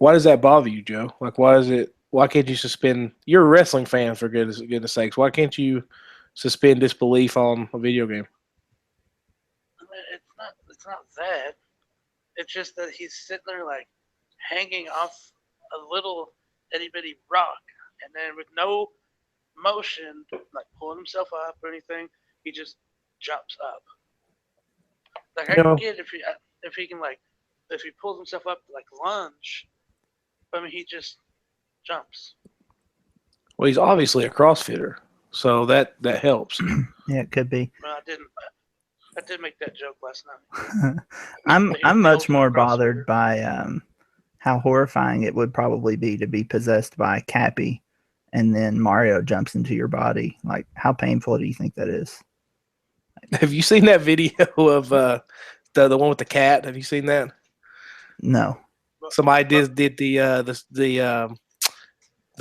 Why does that bother you, Joe? Like, why can't you suspend? You're a wrestling fan, for goodness sakes. Why can't you suspend disbelief on a video game? I mean, it's not that. It's just that he's sitting there like hanging off a little itty bitty rock, and then with no motion, like pulling himself up or anything, he just jumps up. Like I You know, get if he can like if he pulls himself up to like lunge, but I mean he just jumps. well, he's obviously a CrossFitter, so that helps. Yeah, it could be. Well, I didn't. I did make that joke last night. I'm much more bothered by how horrifying it would probably be to be possessed by Cappy, and then Mario jumps into your body. Like, how painful do you think that is? Have you seen that video of the one with the cat? Have you seen that? No. Somebody did the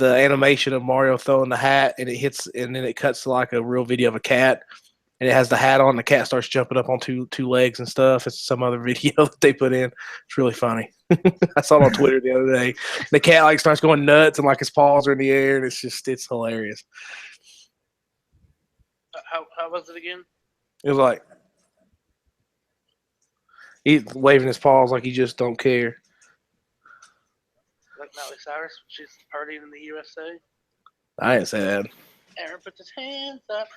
animation of Mario throwing the hat, and it hits, and then it cuts to like a real video of a cat, and it has the hat on. The cat starts jumping up on two legs and stuff. It's some other video that they put in. It's really funny. I saw it on Twitter the other day. The cat like starts going nuts, and like his paws are in the air, and it's hilarious. How was it again? It was like he's waving his paws like he just don't care. Like Miley Cyrus, she's partying in the USA. I didn't say that. Aaron puts his hands up.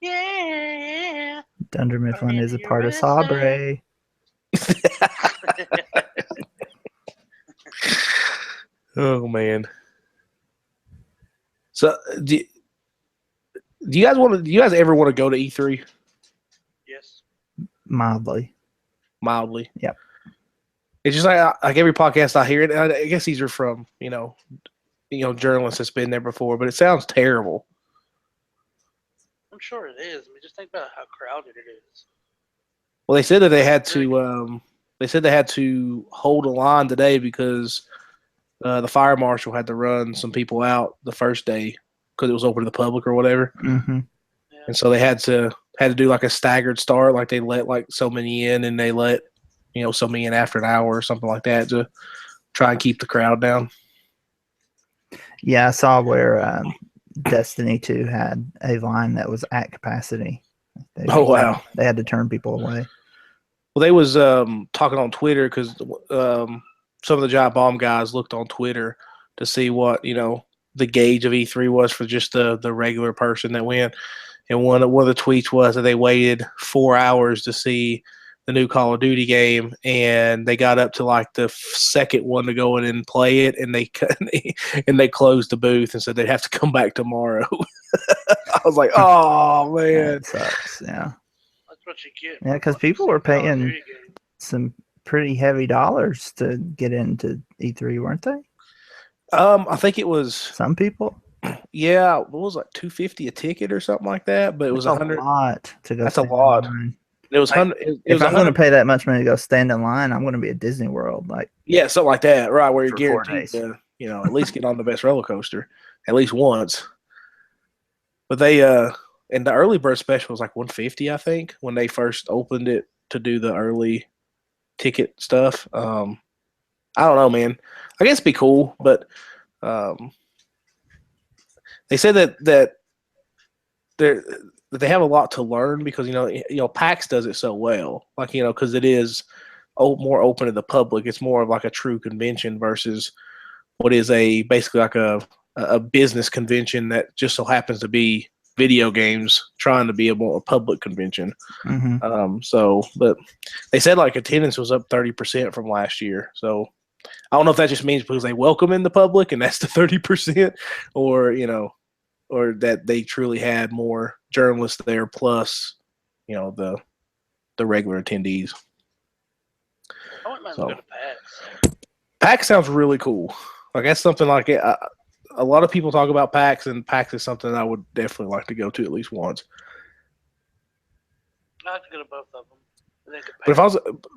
Yeah. Dunder Mifflin is a part of Sabre. Oh man. So do you guys ever want to go to E3? Yes. Mildly. Yep. It's just like every podcast I hear it. I guess these are from journalists that's been there before, but it sounds terrible. I'm sure it is. I mean, just think about how crowded it is. Well, they said that they had to. They said they had to hold a line today because the fire marshal had to run some people out the first day because it was open to the public or whatever. Mm-hmm. Yeah. And so they had to do like a staggered start, like they let like so many in, and they let so many in after an hour or something like that to try and keep the crowd down. Yeah, I saw where Destiny 2 had a line that was at capacity. Wow. They had to turn people away. Well, they was talking on Twitter because some of the Giant Bomb guys looked on Twitter to see what the gauge of E3 was for just the regular person that went. And one of the tweets was that they waited 4 hours to see the new Call of Duty game, and they got up to like the second one to go in and play it, and they closed the booth and said they'd have to come back tomorrow. I was like, oh man, that sucks. Yeah, that's what you get. Yeah, because people were paying some pretty heavy dollars to get into E3, weren't they? I think it was some people. Yeah, what was it, like $250 a ticket or something like that? But it was $100. A lot to go. That's a lot. It was $100. If I'm going to pay that much money to go stand in line, I'm going to be at Disney World, yeah, something like that, right? Where you're for 4 guaranteed days. to, at least get on the best roller coaster at least once. But they and the early bird special was like $150, I think, when they first opened it to do the early ticket stuff. I don't know, man. I guess it'd be cool, but they said that they have a lot to learn because PAX does it so well, because it is more open to the public. It's more of like a true convention versus what is basically like a business convention that just so happens to be video games trying to be a more public convention. Mm-hmm. But they said like attendance was up 30% from last year. So I don't know if that just means because they welcome in the public and that's the 30%, or or that they truly had more journalists there plus the regular attendees. I wouldn't mind going to PAX. PAX sounds really cool. Like that's something like it. A lot of people talk about PAX, and PAX is something I would definitely like to go to at least once. I have to go to both of them.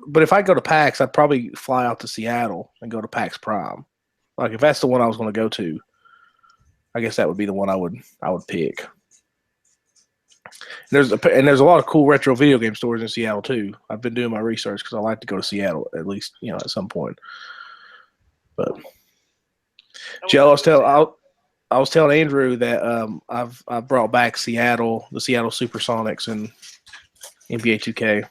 But if I go to PAX, I'd probably fly out to Seattle and go to PAX Prime. Like if that's the one I was going to go to, I guess that would be the one I would pick. There's a lot of cool retro video game stores in Seattle too. I've been doing my research because I like to go to Seattle at least, at some point. But Joe, I was telling Andrew that I've brought back the Seattle Supersonics and NBA 2K.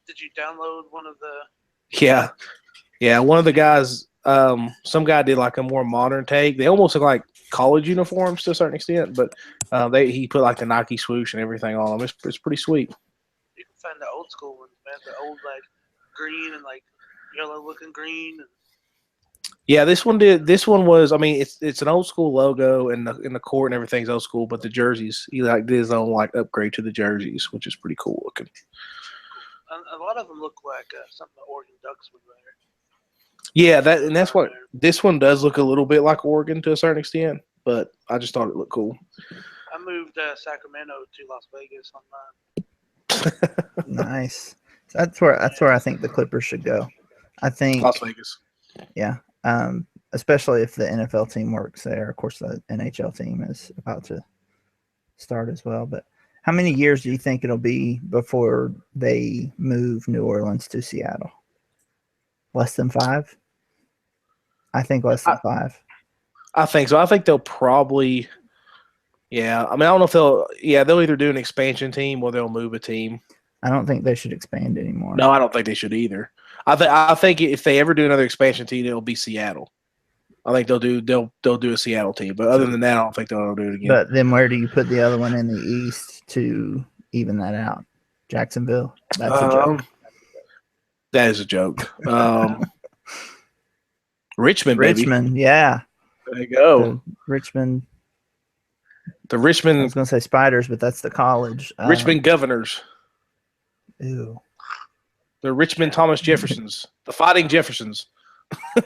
Did you download one of the? Yeah. One of the guys, some guy did like a more modern take. They almost look like college uniforms to a certain extent, but he put like the Nike swoosh and everything on them. It's pretty sweet. You can find the old school ones, man. The old like green and like yellow looking green. Yeah, this one did. This one was. I mean, it's an old school logo and the court and everything's old school, but the jerseys, he like did his own like upgrade to the jerseys, which is pretty cool looking. A lot of them look like something the Oregon Ducks would wear. Yeah, that's what this one does look a little bit like Oregon to a certain extent, but I just thought it looked cool. I moved Sacramento to Las Vegas on mine. Nice. That's where I think the Clippers should go. I think Las Vegas. Yeah. Especially if the NFL team works there. Of course, the NHL team is about to start as well. But how many years do you think it'll be before they move New Orleans to Seattle? Less than 5? I think less than 5. I think so. I think they'll probably, yeah. I mean, I don't know if they'll either do an expansion team or they'll move a team. I don't think they should expand anymore. No, I don't think they should either. I think if they ever do another expansion team, it'll be Seattle. I think they'll do a Seattle team, but other than that, I don't think they'll do it again. But then where do you put the other one in the East to even that out? Jacksonville? That's a joke. That is a joke. Richmond, baby. Richmond, yeah. There you go. Richmond. The Richmond. I was going to say Spiders, but that's the college. Richmond Governors. Ew. The Richmond Thomas Jeffersons. The Fighting Jeffersons. I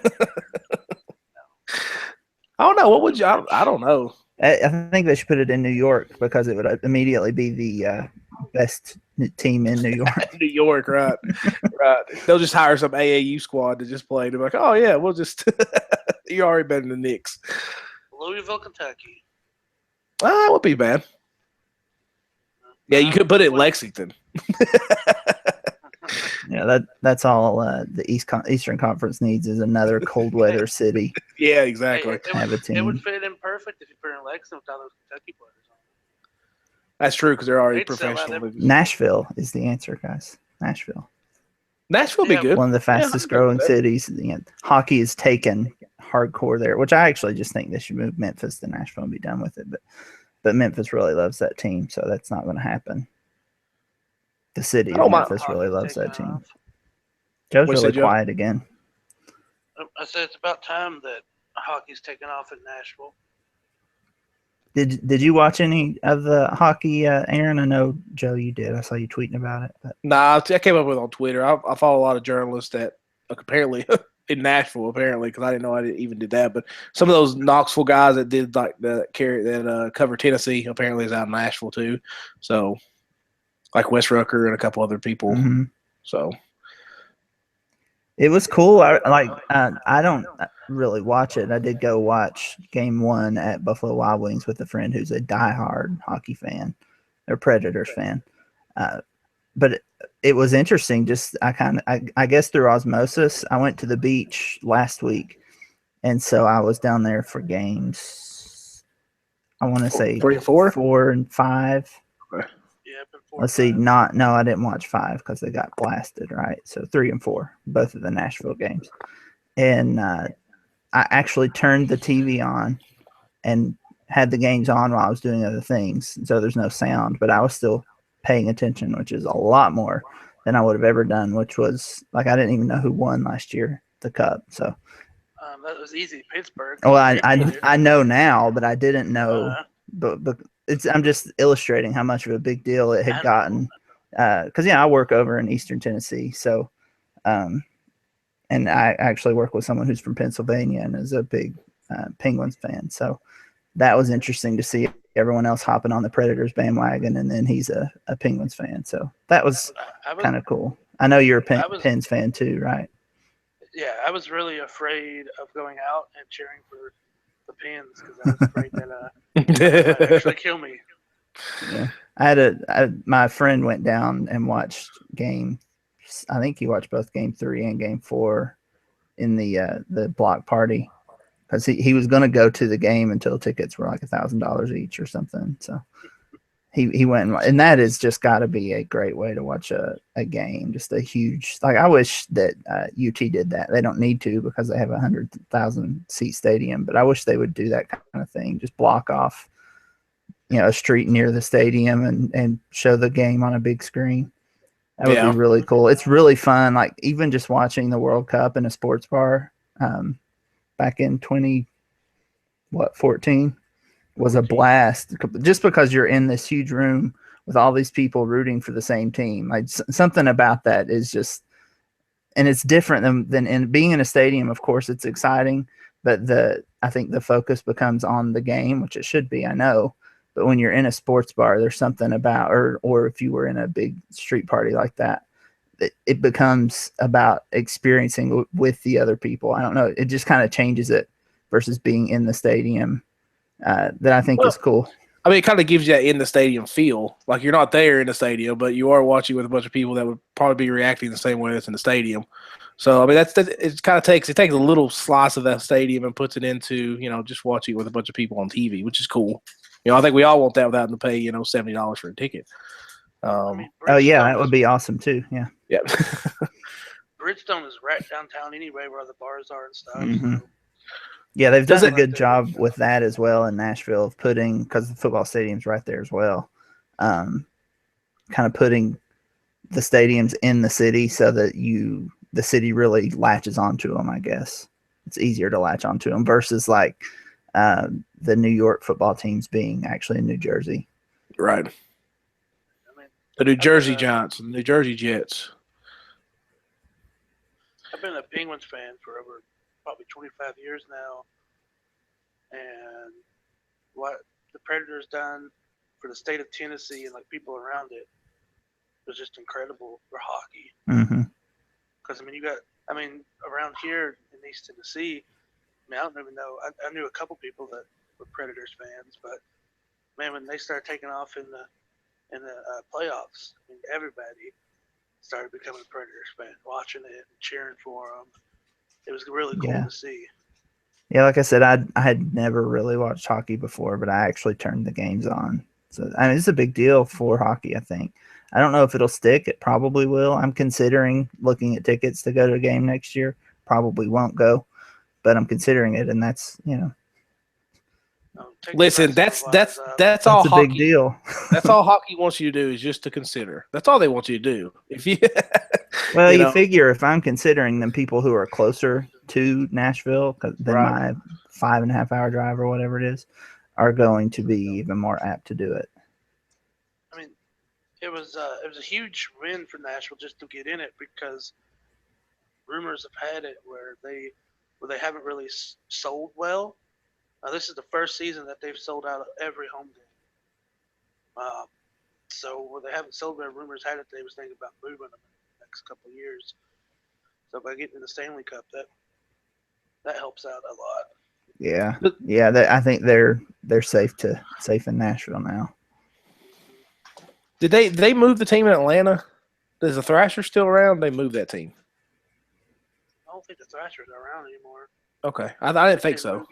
don't know. What would you? I don't know. I think they should put it in New York because it would immediately be the best team in New York. New York, right? Right. They'll just hire some AAU squad to just play. They're like, oh yeah, we'll just. You're already better than the Knicks. Louisville, Kentucky. That would be bad. Yeah, you could put it in Lexington. Yeah, that's all the Eastern Conference needs is another cold weather city. Yeah, exactly. It would fit in perfect if you put it in Lexington with all those Kentucky players on it. That's true because they're already professional. Nashville is the answer, guys. Nashville would be good. One of the fastest growing cities. Hockey is taken hardcore there, which I actually just think they should move Memphis to Nashville and be done with it. But Memphis really loves that team, so that's not going to happen. The city of Memphis really loves that team. Joe's really quiet again. I said it's about time that hockey's taken off in Nashville. Did you watch any of the hockey, Aaron? I know, Joe, you did. I saw you tweeting about it. But. Nah, I came up with it on Twitter. I follow a lot of journalists that apparently in Nashville, apparently, because I didn't know I even did that. But some of those Knoxville guys that did like that cover Tennessee apparently is out in Nashville too. So. Like Wes Rucker and a couple other people. Mm-hmm. So it was cool. I don't really watch it. I did go watch Game 1 at Buffalo Wild Wings with a friend who's a diehard hockey fan or Predators fan. But it was interesting. Just I guess through osmosis, I went to the beach last week, and so I was down there for games. I want to say 3 and 4, 4 and 5. Okay. Let's see. No, I didn't watch 5 because they got blasted, right? So 3 and 4, both of the Nashville games. And I actually turned the TV on and had the games on while I was doing other things. So there's no sound, but I was still paying attention, which is a lot more than I would have ever done, which was like I didn't even know who won last year, the Cup. So that was easy. Pittsburgh. Well, I know now, but I didn't know. But I'm just illustrating how much of a big deal it had gotten. Because I work over in Eastern Tennessee, so and I actually work with someone who's from Pennsylvania and is a big Penguins fan. So that was interesting to see everyone else hopping on the Predators bandwagon, and then he's a Penguins fan. So that was kind of cool. I know you're a Pens fan too, right? Yeah, I was really afraid of going out and cheering for the Pens because I was afraid that might actually kill me. Yeah, my friend went down and watched game. I think he watched both game 3 and game 4 in the block party because he was going to go to the game until tickets were like $1,000 each or something. So he went and that has just got to be a great way to watch a game. Just a huge, like, I wish that UT did that. They don't need to because they have a 100,000 seat stadium, but I wish they would do that kind of thing. Just block off, a street near the stadium and show the game on a big screen. That would be really cool. It's really fun. Like, even just watching the World Cup in a sports bar back in 2014 was a blast, just because you're in this huge room with all these people rooting for the same team. Like, something about that is just, and it's different than in being in a stadium. Of course, it's exciting, but I think the focus becomes on the game, which it should be, I know. But when you're in a sports bar, there's something about, or if you were in a big street party like that, it becomes about experiencing with the other people. I don't know. It just kind of changes it versus being in the stadium. That I think is cool. I mean, it kind of gives you that in the stadium feel. Like, you're not there in the stadium, but you are watching with a bunch of people that would probably be reacting the same way that's in the stadium. So, I mean, it kind of takes a little slice of that stadium and puts it into, just watching with a bunch of people on TV, which is cool. I think we all want that without having to pay, $70 for a ticket. That would be awesome too. Yeah. Yeah. Bridgestone is right downtown anyway, where the bars are and stuff. Mm-hmm. So. Yeah, they've done a good job with that as well in Nashville of putting, because the football stadium's right there as well, kind of putting the stadiums in the city so that the city really latches onto them, I guess. It's easier to latch onto them versus like the New York football teams being actually in New Jersey. Right. The New Jersey Giants and the New Jersey Jets. I've been a Penguins fan for over probably 25 years now, and what the Predators done for the state of Tennessee and like people around it was just incredible for hockey. Because around here in East Tennessee, I don't even know. I knew a couple people that were Predators fans, but man, when they started taking off in the playoffs, everybody started becoming a Predators fan, watching it and cheering for them. It was really cool to see. Yeah, like I said, I had never really watched hockey before, but I actually turned the games on. So, it's a big deal for hockey, I think. I don't know if it'll stick. It probably will. I'm considering looking at tickets to go to a game next year. Probably won't go, but I'm considering it, and that's, Listen, that's that's all a hockey. Big deal. That's all hockey wants you to do, is just to consider. That's all they want you to do. If you, well, you figure if I'm considering them people who are closer to Nashville than my 5.5 hour drive or whatever it is, are going to be even more apt to do it. I mean, it was a huge win for Nashville just to get in it, because rumors have had it where they haven't really sold well. This is the first season that they've sold out of every home game. So where they haven't sold, their rumors had it they was thinking about moving them in the next couple of years. So by getting in the Stanley Cup, that helps out a lot. Yeah, I think they're safe in Nashville now. Did they move the team in Atlanta? Is the Thrashers still around? They moved that team. I don't think the Thrashers are around anymore. Okay, I didn't think so.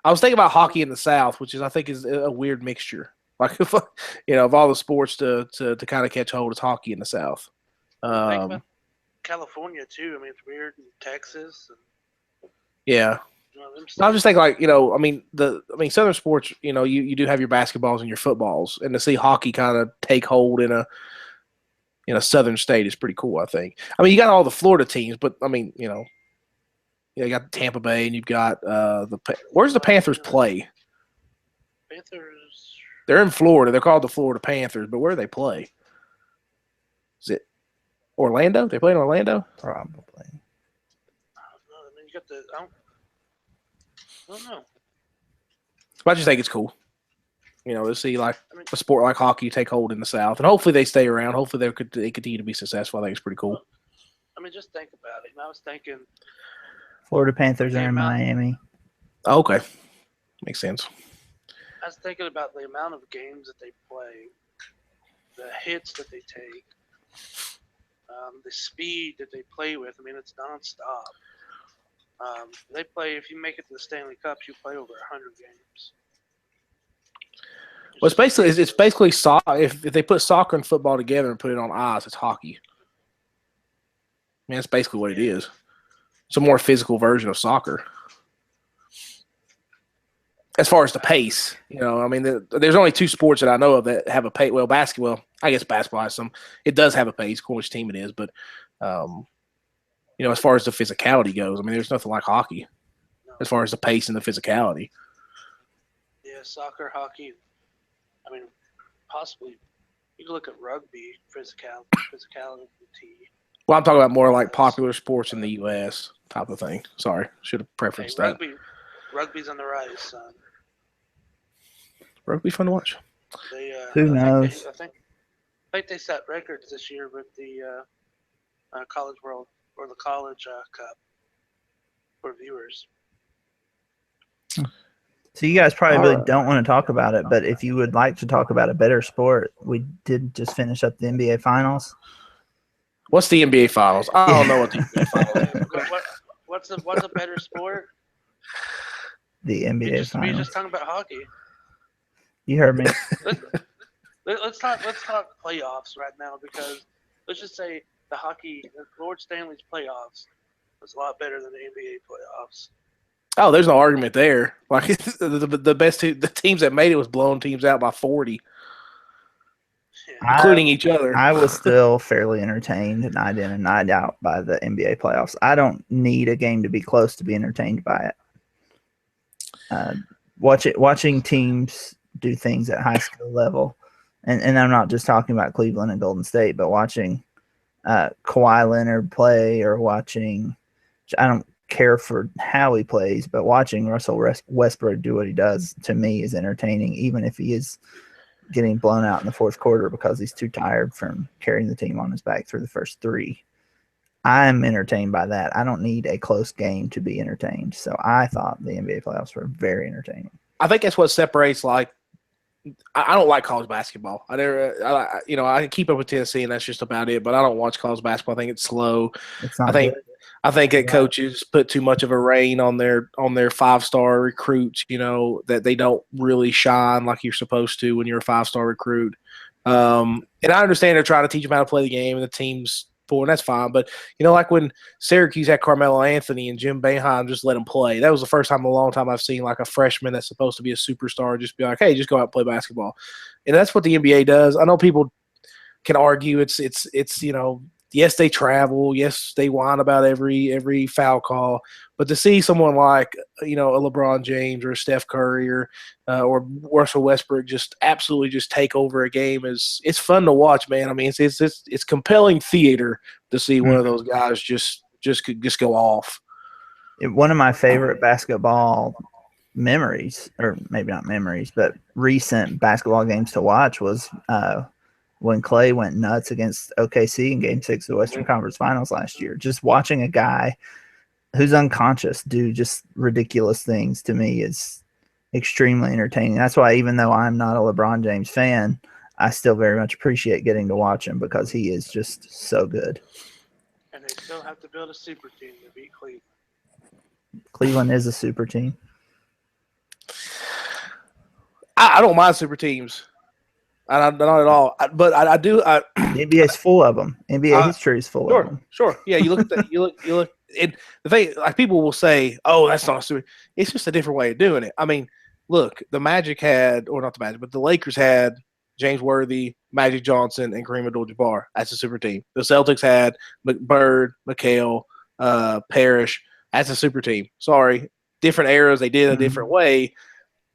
I was thinking about hockey in the South, which I think is a weird mixture. Like, of all the sports to kind of catch hold, it's hockey in the South. Think about California too. I mean, it's weird in Texas. Yeah. I was just thinking, Southern sports, you do have your basketballs and your footballs, and to see hockey kind of take hold in a Southern state is pretty cool, I think. I mean, you got all the Florida teams, but you got Tampa Bay, and you've got where's the Panthers play? Panthers. They're in Florida. They're called the Florida Panthers, but where do they play? Is it Orlando? They play in Orlando? Probably. You got the. I don't know. But I just think it's cool. To see a sport like hockey take hold in the South, and hopefully they stay around. Hopefully they continue to be successful. I think it's pretty cool. I mean, just think about it. And I was thinking, Florida Panthers are in Miami. Oh, okay, makes sense. I was thinking about the amount of games that they play, the hits that they take, the speed that they play with. I mean, it's nonstop. They play. If you make it to the Stanley Cups, you play over 100 games. Well, it's basically soccer. If they put soccer and football together and put it on ice, it's hockey. I mean, that's basically what it is. It's a more physical version of soccer. As far as the pace, I mean, there's only two sports that I know of that have a pace. Well, basketball, I guess basketball has some. It does have a pace, which team it is, but as far as the physicality goes, I mean, there's nothing like hockey as far as the pace and the physicality. Yeah, soccer, hockey. I mean, possibly you can look at rugby, physicality. Well, I'm talking about more like popular sports in the U.S. type of thing. Sorry, should have preferenced that. Rugby's on the rise, son. Rugby fun to watch. Who knows? I think they set records this year with the College World or the College Cup for viewers. So you guys probably really don't want to talk about it, but if you would like to talk about a better sport, we did just finish up the NBA Finals. What's the NBA Finals? I don't know what the NBA Finals is. What's a better sport? The NBA Finals. We're just talking about hockey. You heard me. Let's talk playoffs right now, because let's just say the Lord Stanley's playoffs was a lot better than the NBA playoffs. Oh, there's no argument there. Like the best the teams that made it was blowing teams out by 40, including each other. I was still fairly entertained night in and night out by the NBA playoffs. I don't need a game to be close to be entertained by it. Watching teams do things at high skill level, and I'm not just talking about Cleveland and Golden State, but watching Kawhi Leonard play, or watching, I don't care for how he plays, but watching Russell Westbrook do what he does, to me, is entertaining, even if he is getting blown out in the fourth quarter because he's too tired from carrying the team on his back through the first three. I'm entertained by that. I don't need a close game to be entertained. So I thought the NBA playoffs were very entertaining. I think that's what separates, like, I don't like college basketball. I keep up with Tennessee, and that's just about it. But I don't watch college basketball. I think it's slow. It's not good. I think that coaches put too much of a rein on their 5-star recruits, that they don't really shine like you're supposed to when you're a 5-star recruit. And I understand they're trying to teach them how to play the game, and the team's and that's fine. But, like when Syracuse had Carmelo Anthony and Jim Boeheim just let him play, that was the first time in a long time I've seen like a freshman that's supposed to be a superstar just be like, hey, just go out and play basketball. And that's what the NBA does. I know people can argue it's yes, they travel. Yes, they whine about every foul call. But to see someone like, a LeBron James or a Steph Curry or Russell Westbrook just absolutely just take over a game, it's fun to watch, man. I mean, it's compelling theater to see one of those guys just go off. One of my favorite basketball memories, or maybe not memories, but recent basketball games to watch was when Clay went nuts against OKC in Game 6 of the Western Conference Finals last year. Just watching a guy who's unconscious do just ridiculous things, to me, is extremely entertaining. That's why, even though I'm not a LeBron James fan, I still very much appreciate getting to watch him, because he is just so good. And they still have to build a super team to beat Cleveland. Cleveland is a super team. I don't mind super teams. Not at all. But I do. The NBA's full of them. NBA history is full of them. Sure. Yeah, you look at that. You look. And the thing, like, people will say, "Oh, that's not a super." It's just a different way of doing it. I mean, look, the Magic had, or not the Magic, but the Lakers had James Worthy, Magic Johnson, and Kareem Abdul-Jabbar. That's a super team. The Celtics had Bird, McHale, Parrish. That's a super team. Sorry, different eras. They did it a different way.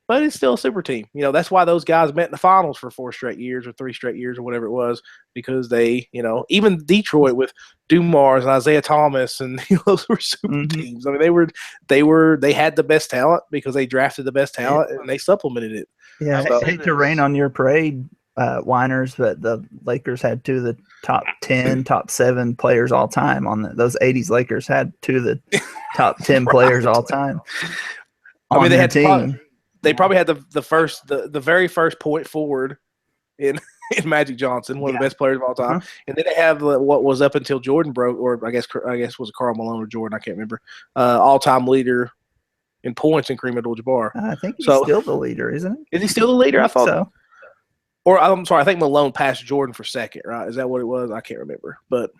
But it's still a super team. That's why those guys met in the finals for 4 straight years or 3 straight years or whatever it was, because they, even Detroit with Dumars and Isaiah Thomas, and those were super teams. I mean, they had the best talent because they drafted the best talent and they supplemented it. Yeah, I hate to rain on your parade, whiners, but the Lakers had 2 of the top 10, top 7 players all time those 80s Lakers had 2 of the top 10 players all time. I mean, they had team. They probably had the very first point forward in Magic Johnson, one of the best players of all time. And then they have what was up until Jordan broke, or I guess was it Karl Malone or Jordan? I can't remember. All-time leader in points in Kareem Abdul-Jabbar. I think he's still the leader, isn't he? Is he still the leader? I thought so. Or I'm sorry, I think Malone passed Jordan for second, right? Is that what it was? I can't remember. But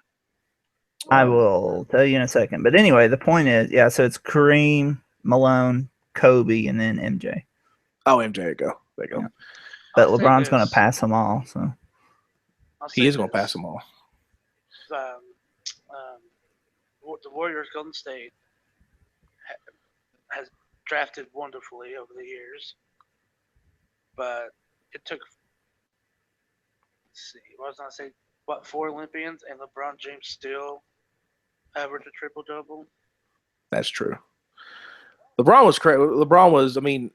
I will tell you in a second. But anyway, the point is, so it's Kareem, Malone, Kobe, and then MJ. Oh, MJ, there you go. Yeah. But LeBron's going to pass them all. So he is going to pass them all. The Warriors, Golden State has drafted wonderfully over the years, but it took. Let's see, what was I say? 4 Olympians, and LeBron James still averaged a triple-double. That's true. LeBron was crazy. LeBron was. I mean,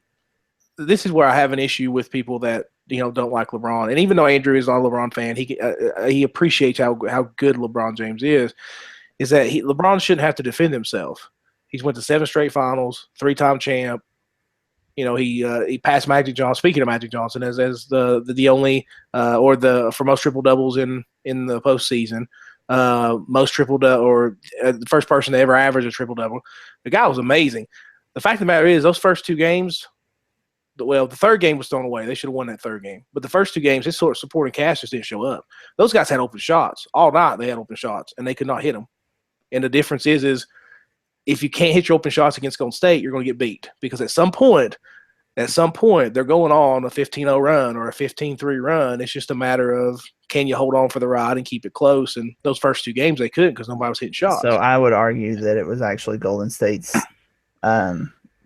this is where I have an issue with people that don't like LeBron. And even though Andrew is not a LeBron fan, he appreciates how good LeBron James is. Is that LeBron shouldn't have to defend himself. He's went to 7 straight finals, 3-time champ. He passed Magic Johnson. Speaking of Magic Johnson, as the only for most triple doubles in the postseason, most triple double or the first person to ever average a triple double. The guy was amazing. The fact of the matter is, those first 2 games. Well, the third game was thrown away. They should have won that third game. But the first 2 games, his sort of supporting cast just didn't show up. Those guys had open shots all night. They had open shots, and they could not hit them. And the difference is if you can't hit your open shots against Golden State, you're going to get beat because at some point, they're going on a 15-0 run or a 15-3 run. It's just a matter of can you hold on for the ride and keep it close. And those first 2 games, they couldn't because nobody was hitting shots. So I would argue that it was actually Golden State's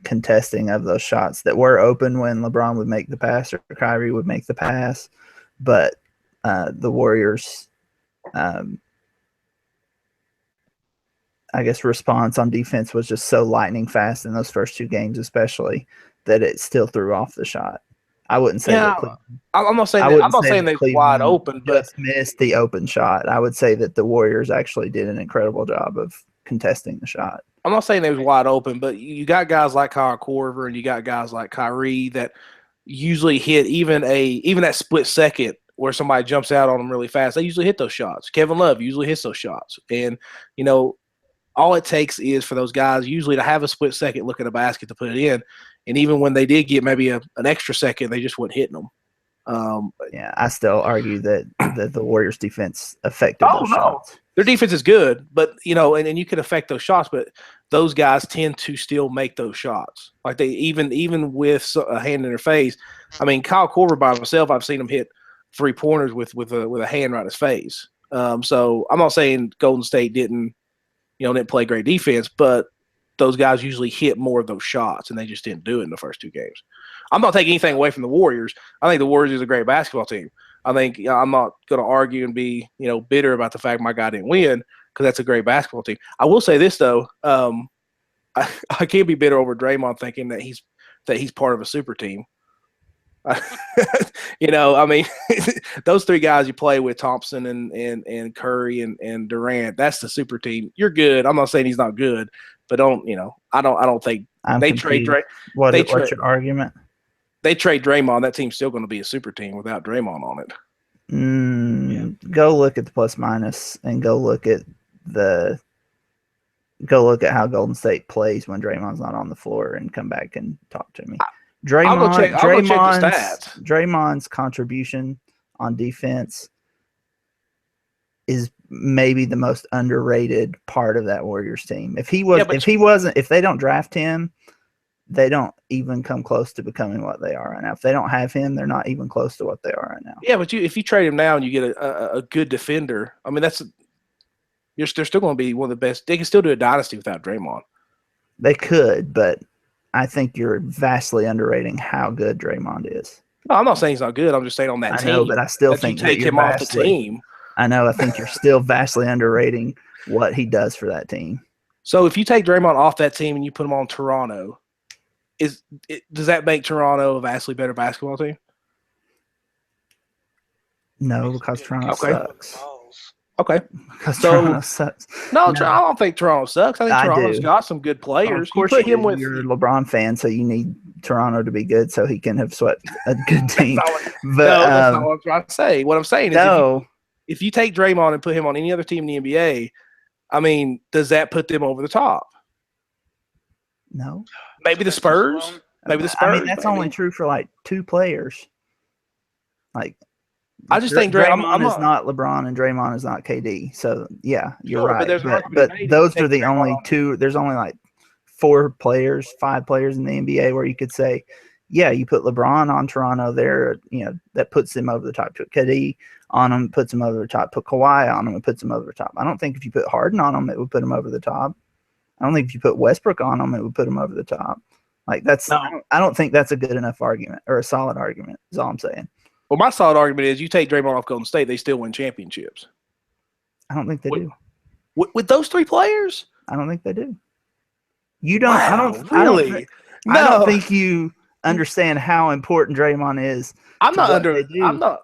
contesting of those shots that were open when LeBron would make the pass or Kyrie would make the pass. But the Warriors I guess, response on defense was just so lightning fast in those first 2 games, especially, that it still threw off the shot. I wouldn't say that. I'm not saying they're wide open, but just missed the open shot. I would say that the Warriors actually did an incredible job of contesting the shot. I'm not saying they was wide open, but you got guys like Kyle Korver and you got guys like Kyrie that usually hit even that split second where somebody jumps out on them really fast. They usually hit those shots. Kevin Love usually hits those shots, and all it takes is for those guys usually to have a split second look at a basket to put it in. And even when they did get maybe an extra second, they just weren't hitting them. I still argue that the Warriors' defense affected those shots. Their defense is good, but, and you can affect those shots, but those guys tend to still make those shots. Like they even with a hand in their face. I mean, Kyle Korver by himself, I've seen him hit 3-pointers with a hand right in his face. So I'm not saying Golden State didn't play great defense, but those guys usually hit more of those shots, and they just didn't do it in the first 2 games. I'm not taking anything away from the Warriors. I think the Warriors is a great basketball team. I think I'm not going to argue and be bitter about the fact my guy didn't win because that's a great basketball team. I will say this though, I can't be bitter over Draymond thinking that he's part of a super team. I mean, those 3 guys you play with, Thompson and Curry and Durant, that's the super team. You're good. I'm not saying he's not good, but I don't think they trade Draymond. What's your argument? They trade Draymond. That team's still going to be a super team without Draymond on it. Go look at the plus minus and go look at how Golden State plays when Draymond's not on the floor and come back and talk to me. I'll go check the stats. Draymond's contribution on defense is maybe the most underrated part of that Warriors team. If they don't draft him, they don't even come close to becoming what they are right now. If they don't have him, they're not even close to what they are right now. Yeah, but if you trade him now and you get a good defender, I mean, they're still going to be one of the best. They can still do a dynasty without Draymond. They could, but I think you're vastly underrating how good Draymond is. No, I'm not saying he's not good. I'm just saying on that team. I know, but I still think you take him off the team. I know. I think you're still vastly underrating what he does for that team. So if you take Draymond off that team and you put him on Toronto, does that make Toronto a vastly better basketball team? No, because Toronto sucks. Okay. Because Toronto sucks. No, I don't think Toronto sucks. I think Toronto's got some good players. Of course, you're a LeBron fan, so you need Toronto to be good, so he can have swept a good team. that's not what I'm trying to say. What I'm saying is, if you take Draymond and put him on any other team in the NBA, I mean, does that put them over the top? No. Maybe the Spurs. Maybe the Spurs. I mean, that's only true for like 2 players. Like, I just think Draymond is not LeBron and Draymond is not KD. So yeah, you're right. But those are the only 2. There's only like 4 players, 5 players in the NBA where you could say, yeah, you put LeBron on Toronto there, that puts them over the top. Put KD on them, puts them over the top. Put Kawhi on them, it puts them over the top. I don't think if you put Harden on them, it would put them over the top. I don't think if you put Westbrook on them, it would put them over the top. Like I don't think that's a good enough argument or a solid argument. Is all I'm saying. Well, my solid argument is you take Draymond off Golden State, they still win championships. I don't think they do. With those 3 players? I don't think they do. You don't. Wow, I don't think you understand how important Draymond is. I'm not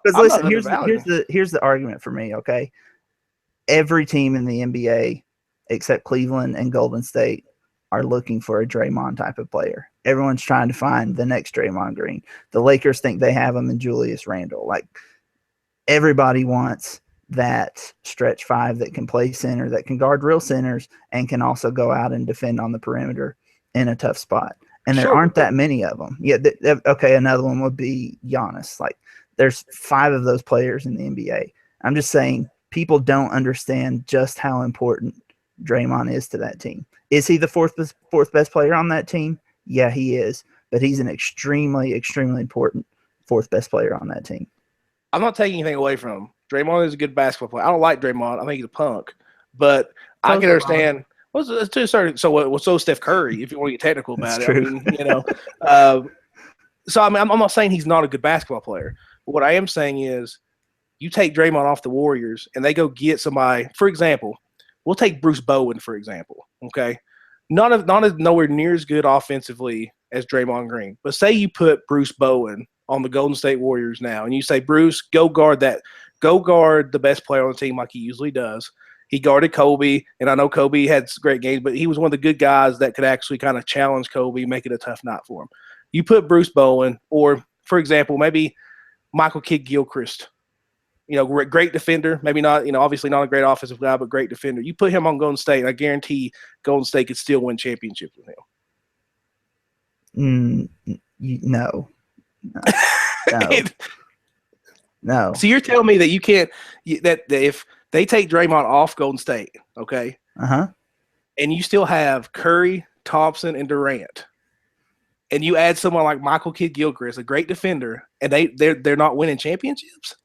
because listen. Here's the argument for me. Okay, every team in the NBA except Cleveland and Golden State are looking for a Draymond type of player. Everyone's trying to find the next Draymond Green. The Lakers think they have him in Julius Randle. Like, everybody wants that stretch 5 that can play center, that can guard real centers, and can also go out and defend on the perimeter in a tough spot. And there aren't that many of them. Yeah. Okay. Another one would be Giannis. Like, there's 5 of those players in the NBA. I'm just saying people don't understand just how important Draymond is to that team. Is he the fourth best player on that team? Yeah, he is. But he's an extremely, extremely important 4th best player on that team. I'm not taking anything away from him. Draymond is a good basketball player. I don't like Draymond. I think he's a punk. But I can understand. So Steph Curry, if you want to get technical about it. True. I mean, so I mean, I'm not saying he's not a good basketball player. But what I am saying is, you take Draymond off the Warriors, and they go get somebody. For example, we'll take Bruce Bowen, for example. Okay, not nowhere near as good offensively as Draymond Green. But say you put Bruce Bowen on the Golden State Warriors now, and you say, Bruce, go guard the best player on the team like he usually does. He guarded Kobe, and I know Kobe had great games, but he was one of the good guys that could actually kind of challenge Kobe, make it a tough night for him. You put Bruce Bowen, or, for example, maybe Michael Kidd-Gilchrist, great defender, maybe not, obviously not a great offensive guy, but great defender. You put him on Golden State, and I guarantee Golden State could still win championships with him. No. No. So you're telling me that you can't that if they take Draymond off Golden State, okay? And you still have Curry, Thompson, and Durant, and you add someone like Michael Kidd-Gilchrist, a great defender, and they're not winning championships?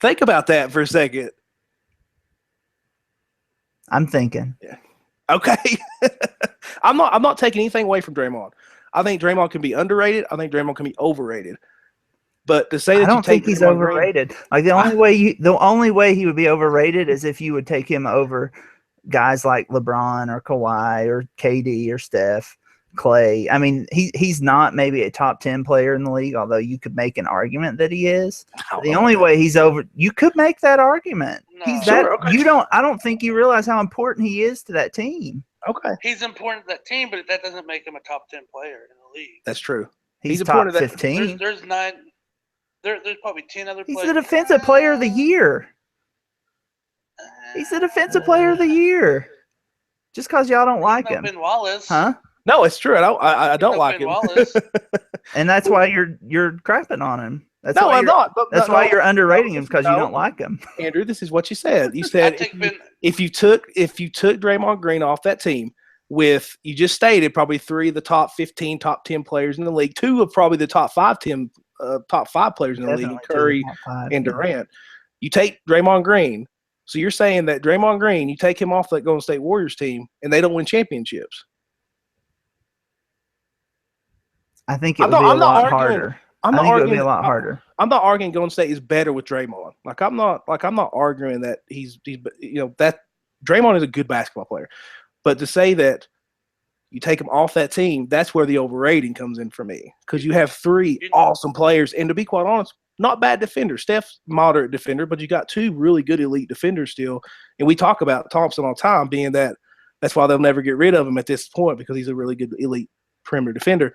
Think about that for a second. I'm thinking. Yeah. Okay. I'm not taking anything away from Draymond. I think Draymond can be underrated. I think Draymond can be overrated. But to say that I don't think he's overrated. Like, the only way he would be overrated is if you would take him over guys like LeBron or Kawhi or KD or Steph, Clay. I mean, he's not maybe a top 10 player in the league, although you could make an argument that he is. The only way he's over, you could make that argument. No. He's that. Okay. I don't think you realize how important he is to that team. Okay. He's important to that team, but that doesn't make him a top 10 player in the league. That's true. He's top 15. There's 9. There's probably 10 other players. He's the defensive player of the year. He's the defensive player of the year. Just because y'all don't like him. Ben Wallace. Huh? No, it's true. I don't like him. And that's why you're crapping on him. I'm not. That's why you're underrating him, because you don't like him. Andrew, this is what you said. You said if you took Draymond Green off that team with, you just stated, probably 3 of the top 15, top 10 players in the league, 2 of probably the top 5 players in the league, Curry and Durant. You take Draymond Green. So you're saying that Draymond Green, you take him off that Golden State Warriors team, and they don't win championships? I think it would be a lot harder. I think it would be a lot harder. I'm not arguing Golden State is better with Draymond. I'm not arguing that he's that Draymond is a good basketball player. But to say that you take him off that team, that's where the overrating comes in for me. Because you have 3 awesome players, and to be quite honest, not bad defenders. Steph's moderate defender, but you got 2 really good elite defenders still. And we talk about Thompson all the time being that That's why they'll never get rid of him at this point because he's a really good elite perimeter defender.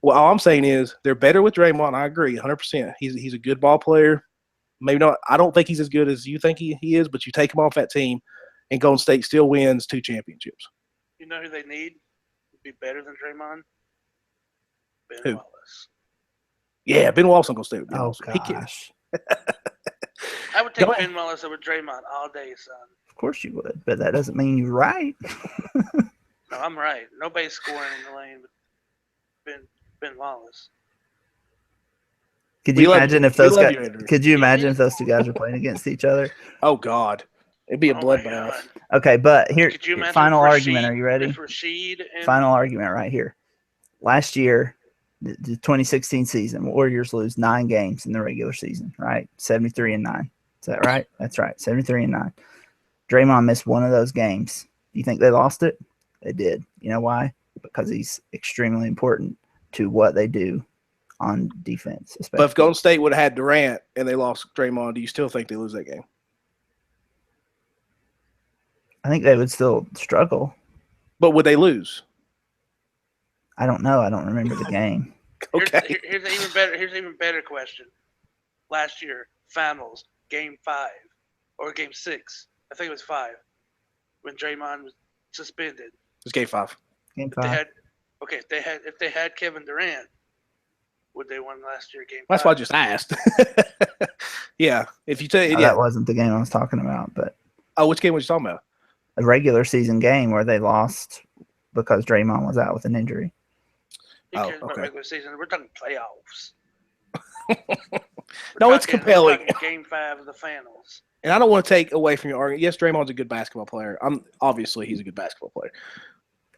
Well, all I'm saying is they're better with Draymond. I agree 100%. He's a good ball player. Maybe not. I don't think he's as good as you think he is, but you take him off that team, and Golden State still wins 2 championships. You know who they need to be better than Draymond? Who? Wallace. Yeah, Ben Wallace going to stay with Ben Oh, Wallace. gosh. I would take Ben Wallace over Draymond all day, son. Of course you would, but that doesn't mean you're right. No, I'm right. Nobody's scoring in the lane but Ben Wallace. Could you imagine if those guys? Andrew. Could you imagine if those two guys were playing against each other? Oh God, it'd be a my bloodbath. God. Okay, but here, Could you imagine final if argument. Are you ready? If Rasheed and Final argument right here. Last year, the 2016 season, Warriors lose 9 games in the regular season, right? 73-9. Is that right? That's right. 73-9. Draymond missed one of those games. Do you think they lost it? They did. You know why? Because he's extremely important to what they do on defense. Especially. But if Golden State would have had Durant and they lost Draymond, do you still think they lose that game? I think they would still struggle. But would they lose? I don't know. I don't remember the game. Okay. Here's an even better question. Last year, finals, game 5 or game 6. I think it was 5 when Draymond was suspended. It's game 5. Game They 5. had if they had Kevin Durant, would they won last year game 5? That's why I just asked. Yeah. If you take That wasn't the game I was talking about, but which game was you talking about? a regular season game where they lost because Draymond was out with an injury. Who cares about okay. regular season? We're talking playoffs. No, it's compelling. We're talking game 5 of the finals. And I don't want to take away from your argument. Yes, Draymond's a good basketball player. Obviously he's a good basketball player.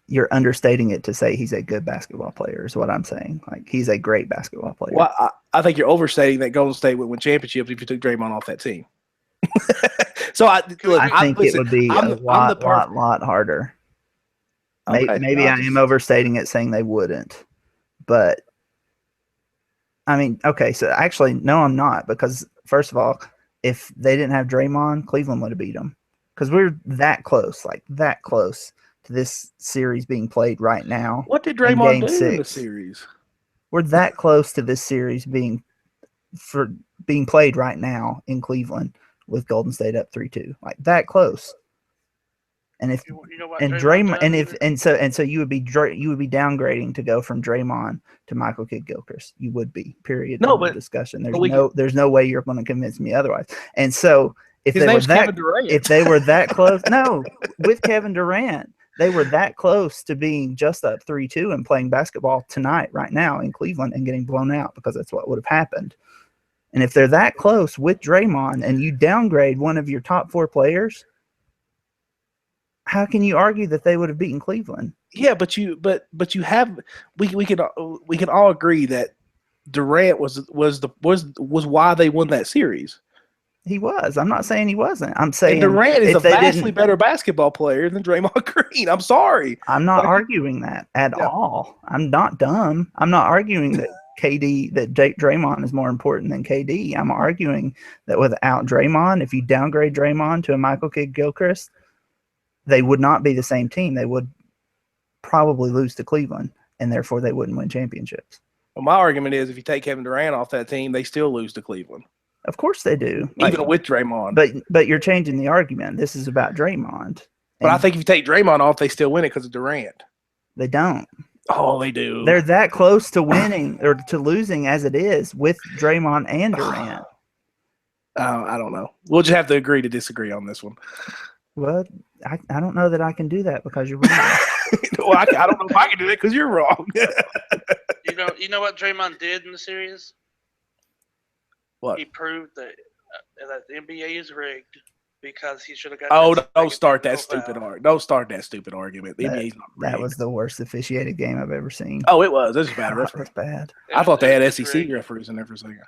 You're understating it to say he's a good basketball player is what I'm saying. Like, he's a great basketball player. Well, I think you're overstating that Golden State would win championships if you took Draymond off that team. So I think it would be a lot harder. Okay, Maybe I am overstating it saying they wouldn't. But, I mean, okay, so actually, no, I'm not. Because, first of all, if they didn't have Draymond, Cleveland would have beat them. Because we're that close to this series being played right now. What did Draymond do 6. in the series? We're that close to this series being played right now in Cleveland with Golden State up 3-2. Like, that close. And if you know what and Draymond so you would be downgrading to go from Draymond to Michael Kidd-Gilchrist. You would be. Period. No, but discussion. There's no way you're going to convince me otherwise. And so if they were that close, no, with Kevin Durant, they were that close to being just up 3-2 and playing basketball tonight, right now in Cleveland, and getting blown out because that's what would have happened. And if they're that close with Draymond and you downgrade one of your top 4 players, how can you argue that they would have beaten Cleveland? Yeah, but you have we can all agree that Durant was why they won that series. He was. I'm not saying he wasn't. I'm saying Durant is a vastly better basketball player than Draymond Green. I'm sorry. I'm not arguing that at all. I'm not dumb. I'm not arguing that Draymond is more important than KD. I'm arguing that without Draymond, if you downgrade Draymond to a Michael Kidd-Gilchrist, they would not be the same team. They would probably lose to Cleveland, and therefore they wouldn't win championships. Well, my argument is if you take Kevin Durant off that team, they still lose to Cleveland. Of course they do. Even with Draymond. But you're changing the argument. This is about Draymond. But I think if you take Draymond off, they still win it because of Durant. They don't. Oh, they do. They're that close to winning or to losing as it is with Draymond and Durant. I don't know. We'll just have to agree to disagree on this one. Well, I don't know that I can do that because you're wrong. Well, I don't know if I can do that because you're wrong. You know what Draymond did in the series? What? He proved that the NBA is rigged because he should have got. Oh, don't start that stupid argument. Don't start that stupid argument. The NBA's not rigged. That was the worst officiated game I've ever seen. Oh, it was. This is bad referee. That's bad. I thought they had SEC referees in there for a second.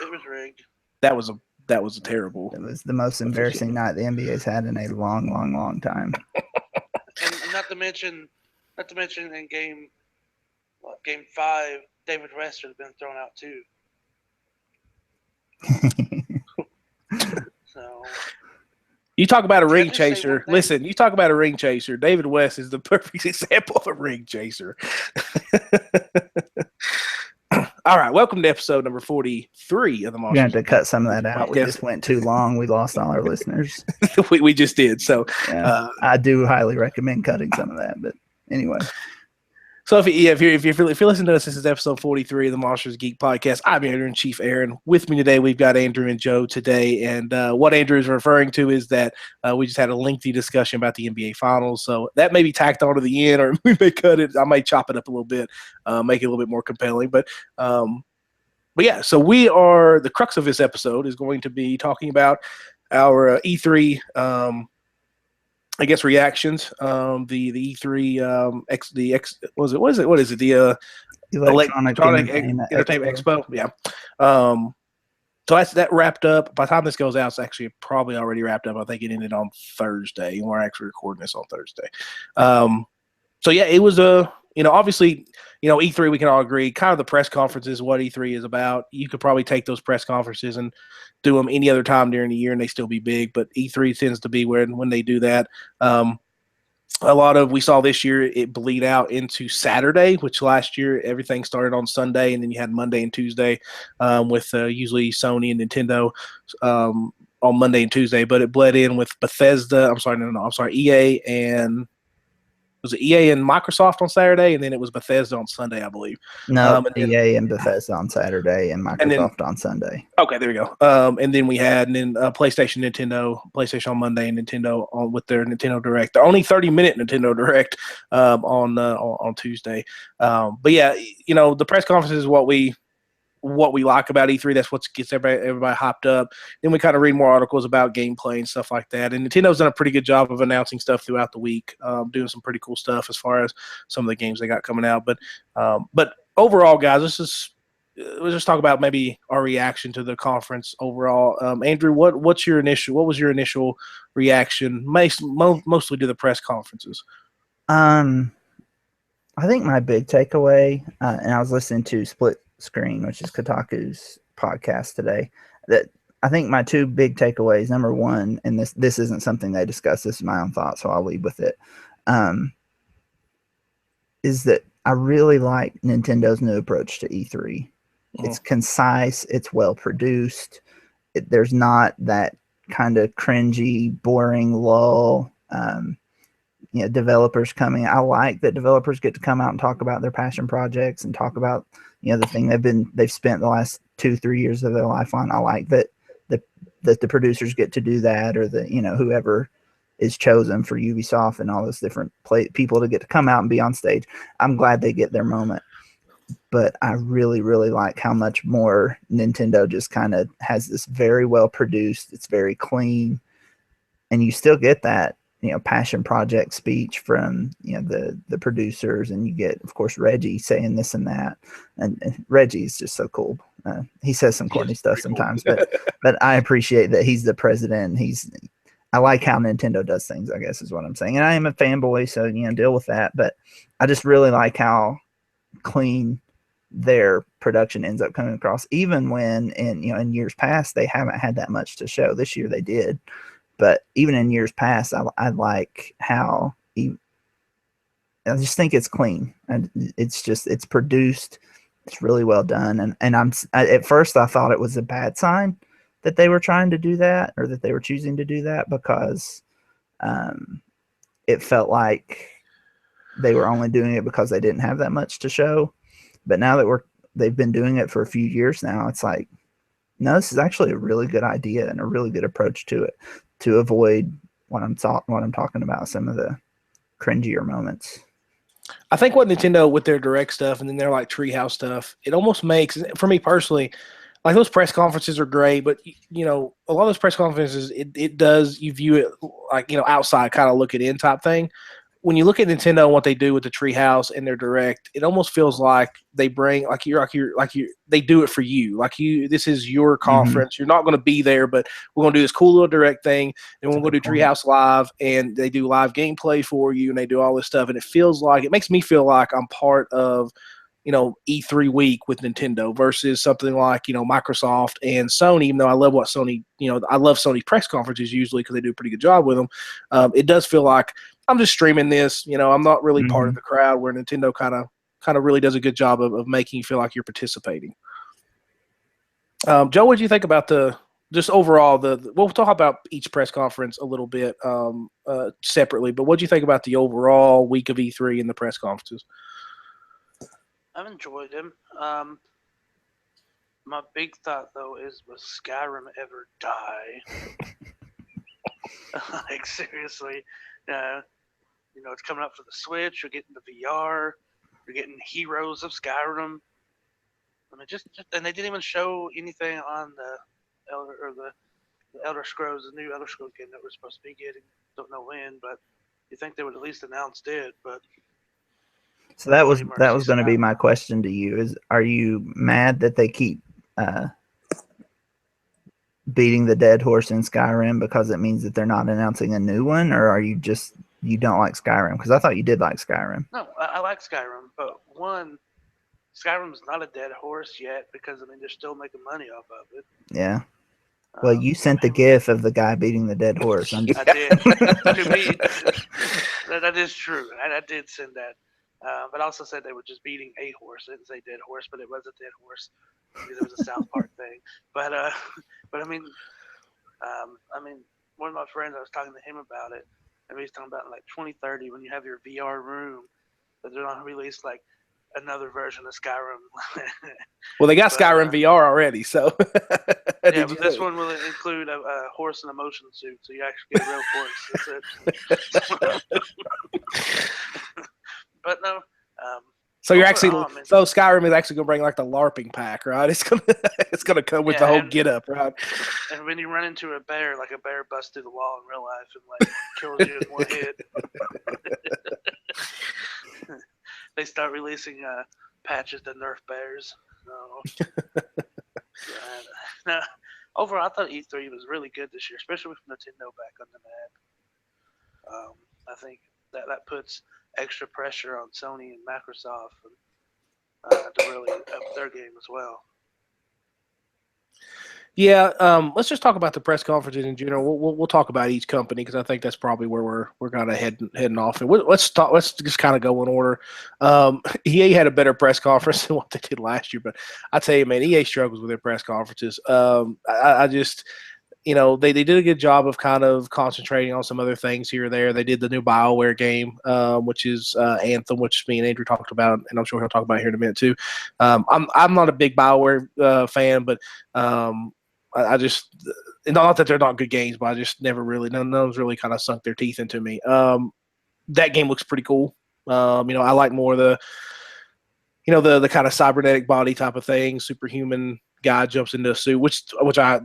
It was rigged. That was a terrible. It was the most embarrassing night the NBA's had in a long, long, long time. and not to mention in game 5, David West has been thrown out too. So You talk about a Can I ring just say one chaser. thing? Listen, you talk about a ring chaser. David West is the perfect example of a ring chaser. All right, welcome to episode number 43 of the You're going to have to Monsters cut some of that out. We Podcast. just went too long. We lost all our listeners. we just did. So, Yeah, I do highly recommend cutting some of that. But anyway. So if you're listening to us, this is episode 43 of the Monsters Geek Podcast. I'm Andrew in Chief Aaron. With me today, we've got Andrew and Joe today. And what Andrew is referring to is that we just had a lengthy discussion about the NBA Finals. So that may be tacked on to the end, or we may cut it. I may chop it up a little bit, make it a little bit more compelling. But yeah, so the crux of this episode is going to be talking about our E3 I guess reactions. The E3 what is it? The Electronic Entertainment Expo. Yeah. So that wrapped up. By the time this goes out, it's actually probably already wrapped up. I think it ended on Thursday, and we're actually recording this on Thursday. So yeah, it was obviously, E3, we can all agree, kind of the press conference is what E3 is about. You could probably take those press conferences and do them any other time during the year and they still be big, but E3 tends to be when they do that. We saw this year it bleed out into Saturday, which last year everything started on Sunday, and then you had Monday and Tuesday with usually Sony and Nintendo on Monday and Tuesday, but it bled in with Bethesda. EA and was it EA and Microsoft on Saturday, and then it was Bethesda on Sunday, I believe. No, EA and Bethesda on Saturday and Microsoft on Sunday. Okay, there we go. And then we had PlayStation on Monday, and Nintendo with their Nintendo Direct. The only 30-minute Nintendo Direct on Tuesday. But yeah, the press conference is what we like about E3. That's what gets everybody hopped up. Then we kind of read more articles about gameplay and stuff like that. And Nintendo's done a pretty good job of announcing stuff throughout the week, doing some pretty cool stuff as far as some of the games they got coming out. But overall, guys, let's just talk about maybe our reaction to the conference overall. Andrew, what was your initial reaction, mostly to the press conferences? I think my big takeaway, and I was listening to Split Screen, which is Kotaku's podcast today, that I think my two big takeaways, number one, and this isn't something they discuss, this is my own thought, so I'll leave with it, is that I really like Nintendo's new approach to E3. It's concise, it's well produced, there's not that kind of cringy, boring lull. Developers coming. I like that developers get to come out and talk about their passion projects and talk about the thing they've spent the last 2-3 years of their life on. I like that the producers get to do that, or whoever is chosen for Ubisoft and all those different people to get to come out and be on stage. I'm glad they get their moment, but I really, really like how much more Nintendo just kind of has this very well produced. It's very clean, and you still get that passion project speech from the producers, and you get, of course, Reggie saying this and that, and Reggie's just so cool. He says some corny stuff sometimes, cool. but I appreciate that he's the president. I like how Nintendo does things, I guess is what I'm saying, and I am a fanboy, so deal with that. But I just really like how clean their production ends up coming across, even when in years past they haven't had that much to show. This year they did. But even in years past, I like how I just think it's clean, and it's produced, it's really well done. And at first I thought it was a bad sign that they were trying to do that, or that they were choosing to do that, because it felt like they were only doing it because they didn't have that much to show. But now that they've been doing it for a few years now, it's like, no, this is actually a really good idea and a really good approach to it, to avoid what I'm talking about, some of the cringier moments. I think what Nintendo with their direct stuff and then their like Treehouse stuff, it almost makes, for me personally, like those press conferences are great, but a lot of those press conferences, it does, you view it like, outside kind of look it in type thing. When you look at Nintendo and what they do with the Treehouse and their direct, it almost feels like they bring they do it for you. Like this is your conference. You're not going to be there, but we're going to do this cool little direct thing, and we're going to do Treehouse Live, and they do live gameplay for you, and they do all this stuff, and it makes me feel like I'm part of E3 week with Nintendo versus something like, Microsoft and Sony. Even though I love what Sony, I love Sony press conferences usually because they do a pretty good job with them. It does feel like I'm just streaming this. I'm not really part of the crowd, where Nintendo kind of really does a good job of making you feel like you're participating. Joe, what do you think about just overall we'll talk about each press conference a little bit separately, but what do you think about the overall week of E3 and the press conferences? I've enjoyed them. My big thought though is, will Skyrim ever die? Like seriously, it's coming up for the Switch. You're getting the VR. You're getting Heroes of Skyrim. I mean, just and they didn't even show anything on the Elder Scrolls, the new Elder Scrolls game that we're supposed to be getting. Don't know when, but you think they would at least announce it. But so that was going to be my question to you: are you mad that they keep beating the dead horse in Skyrim because it means that they're not announcing a new one, or are you just you don't like Skyrim? Because I thought you did like Skyrim. No, I like Skyrim, but Skyrim's not a dead horse yet because they're still making money off of it. Yeah. Well, you sent the GIF of the guy beating the dead horse. I did. To me, that is true. I did send that. But I also said they were just beating a horse. I didn't say dead horse, but it was a dead horse because it was a South Park thing. But one of my friends, I was talking to him about it, and he was talking about in like 2030 when you have your VR room, that they're not going to release like another version of Skyrim. Well, they got Skyrim VR already, so. Yeah, but this one will include a horse and a motion suit, so you actually get a real horse. That's it. But no. So you're actually so Skyrim is actually gonna bring like the LARPing pack, right? It's gonna come with the whole get up, right? And when you run into a bear, like a bear busts through the wall in real life and like kills you in one hit. They start releasing patches to nerf bears. No. Overall, I thought E3 was really good this year, especially with Nintendo back on the map. I think that puts extra pressure on Sony and Microsoft to really up their game as well. Yeah, let's just talk about the press conferences in general. We'll talk about each company because I think that's probably where we're kind of heading off. And let's just kind of go in order. EA had a better press conference than what they did last year, but I tell you, man, EA struggles with their press conferences. I just, they did a good job of kind of concentrating on some other things here or there. They did the new BioWare game, which is Anthem, which me and Andrew talked about, and I'm sure he'll talk about here in a minute too. I'm not a big BioWare fan, but I just, not that they're not good games, but I just never really, none of them's really kind of sunk their teeth into me. That game looks pretty cool. I like more the kind of cybernetic body type of thing. Superhuman guy jumps into a suit, which I,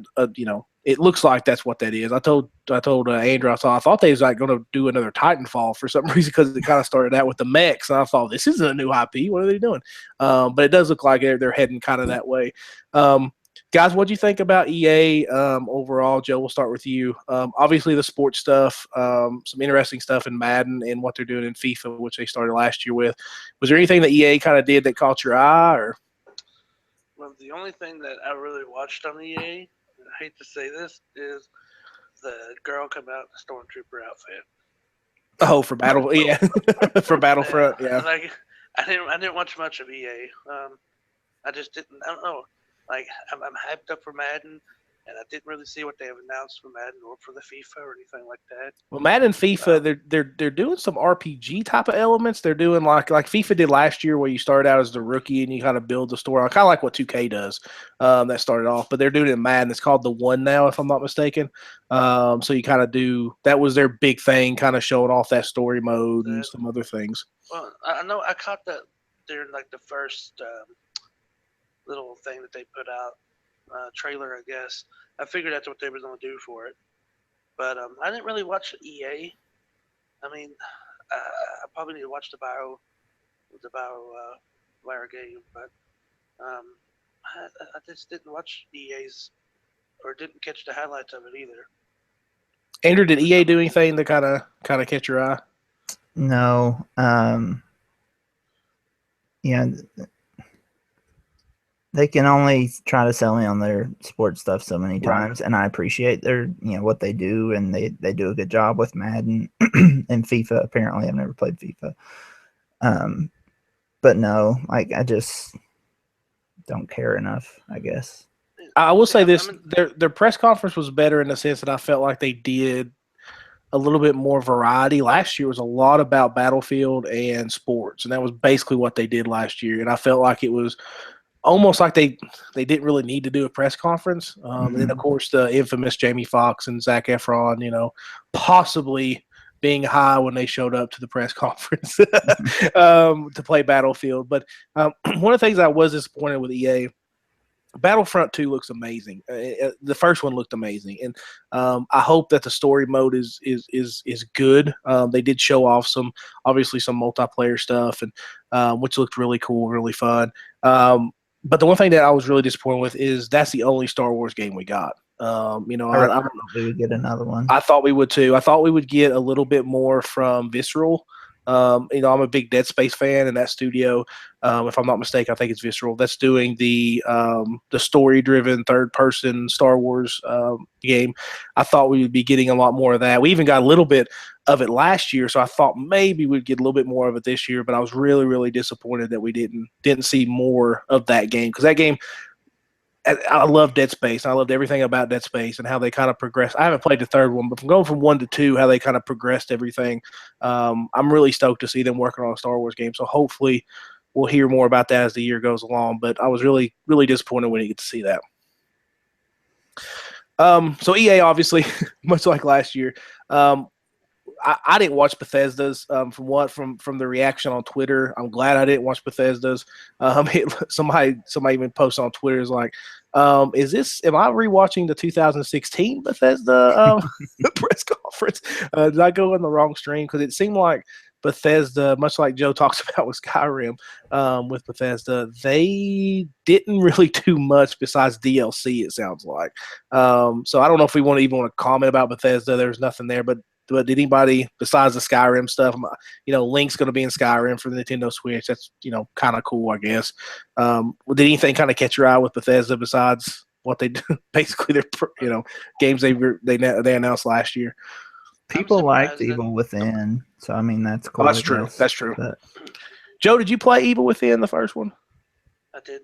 it looks like that's what that is. I told Andrew, I thought they was like going to do another Titanfall for some reason because it kind of started out with the mechs, and I thought this isn't a new IP. What are they doing? But it does look like they're heading kind of that way. Guys, what do you think about EA overall? Joe, we'll start with you. Obviously, the sports stuff, some interesting stuff in Madden and what they're doing in FIFA, which they started last year with. Was there anything that EA kind of did that caught your eye? Or? Well, the only thing that I really watched on EA, and I hate to say this, is the girl come out in the Stormtrooper outfit. Oh, for Battle, yeah, for Battlefront, yeah. Like, I didn't watch much of EA. I just didn't. I don't know. Like, I'm hyped up for Madden, and I didn't really see what they have announced for Madden or for the FIFA or anything like that. Well, Madden and FIFA, they're doing some RPG type of elements. They're doing like FIFA did last year, where you start out as the rookie and you kind of build the story. Kind of like what 2K does. That started off, but they're doing it in Madden. It's called the One now, if I'm not mistaken. So you kind of do that was their big thing, kind of showing off that story mode and some other things. Well, I know I caught that during like the first little thing that they put out, trailer, I guess. I figured that's what they were going to do for it. But I didn't really watch EA. I mean, I probably need to watch the BioWare game, but I just didn't watch EA's, or didn't catch the highlights of it either. Andrew, did EA do anything to kind of catch your eye? No. Yeah. they can only try to sell me on their sports stuff so many Right. times, and I appreciate their what they do, and they do a good job with Madden and FIFA. Apparently, I've never played FIFA, but no, like I just don't care enough, I guess. I will say this: their press conference was better in the sense that I felt like they did a little bit more variety. Last year was a lot about Battlefield and sports, and that was basically what they did last year. And I felt like it was almost like they didn't really need to do a press conference. And then, of course, the infamous Jamie Foxx and Zac Efron, possibly being high when they showed up to the press conference to play Battlefield. But one of the things I was disappointed with EA, Battlefront 2 looks amazing. The first one looked amazing, and I hope that the story mode is good. They did show off some multiplayer stuff, and which looked really cool, really fun. But the one thing that I was really disappointed with is that's the only Star Wars game we got. I thought we would get another one. I thought we would too. I thought we would get a little bit more from Visceral. I'm a big Dead Space fan, and that studio, if I'm not mistaken, I think it's Visceral, that's doing the story-driven third-person Star Wars game. I thought we would be getting a lot more of that. We even got a little bit of it last year, so I thought maybe we'd get a little bit more of it this year, but I was really, really disappointed that we didn't see more of that game, because that game, I love Dead Space. I loved everything about Dead Space and how they kind of progressed. I haven't played the third one, but from going from 1 to 2, how they kind of progressed everything, I'm really stoked to see them working on a Star Wars game. So hopefully we'll hear more about that as the year goes along. But I was really, really disappointed when you get to see that. So EA, obviously, much like last year, I didn't watch Bethesda's from the reaction on Twitter. I'm glad I didn't watch Bethesda's. Somebody even posted on Twitter is like, am I rewatching the 2016 Bethesda press conference? Did I go in the wrong stream? Because it seemed like Bethesda, much like Joe talks about with Skyrim, with Bethesda, they didn't really do much besides DLC, it sounds like. So I don't know if we want to comment about Bethesda. There's nothing there, but did anybody, besides the Skyrim stuff, Link's going to be in Skyrim for the Nintendo Switch. That's, kind of cool, I guess. Did anything kind of catch your eye with Bethesda besides what they do? Basically, their, games they announced last year? People liked Evil Within, so I mean that's cool. That's true. That's true. But Joe, did you play Evil Within the first one? I did.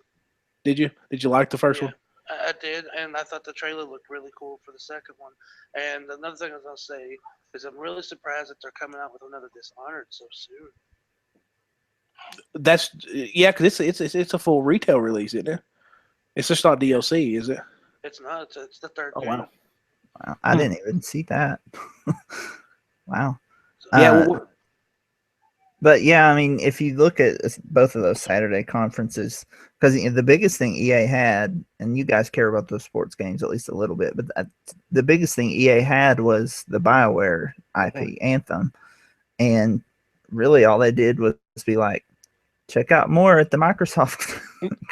Did you? Did you like the first one? I did, and I thought the trailer looked really cool for the second one. And another thing I was going to say is I'm really surprised that they're coming out with another Dishonored so soon. Because it's a full retail release, isn't it? It's just not DLC, is it? It's not. It's the third game. Wow. I didn't even see that. Wow. Yeah. But yeah, I mean, if you look at both of those Saturday conferences, because the biggest thing EA had, and you guys care about those sports games at least a little bit, but the biggest thing EA had was the BioWare IP, Anthem. And really all they did was be like, check out more at the Microsoft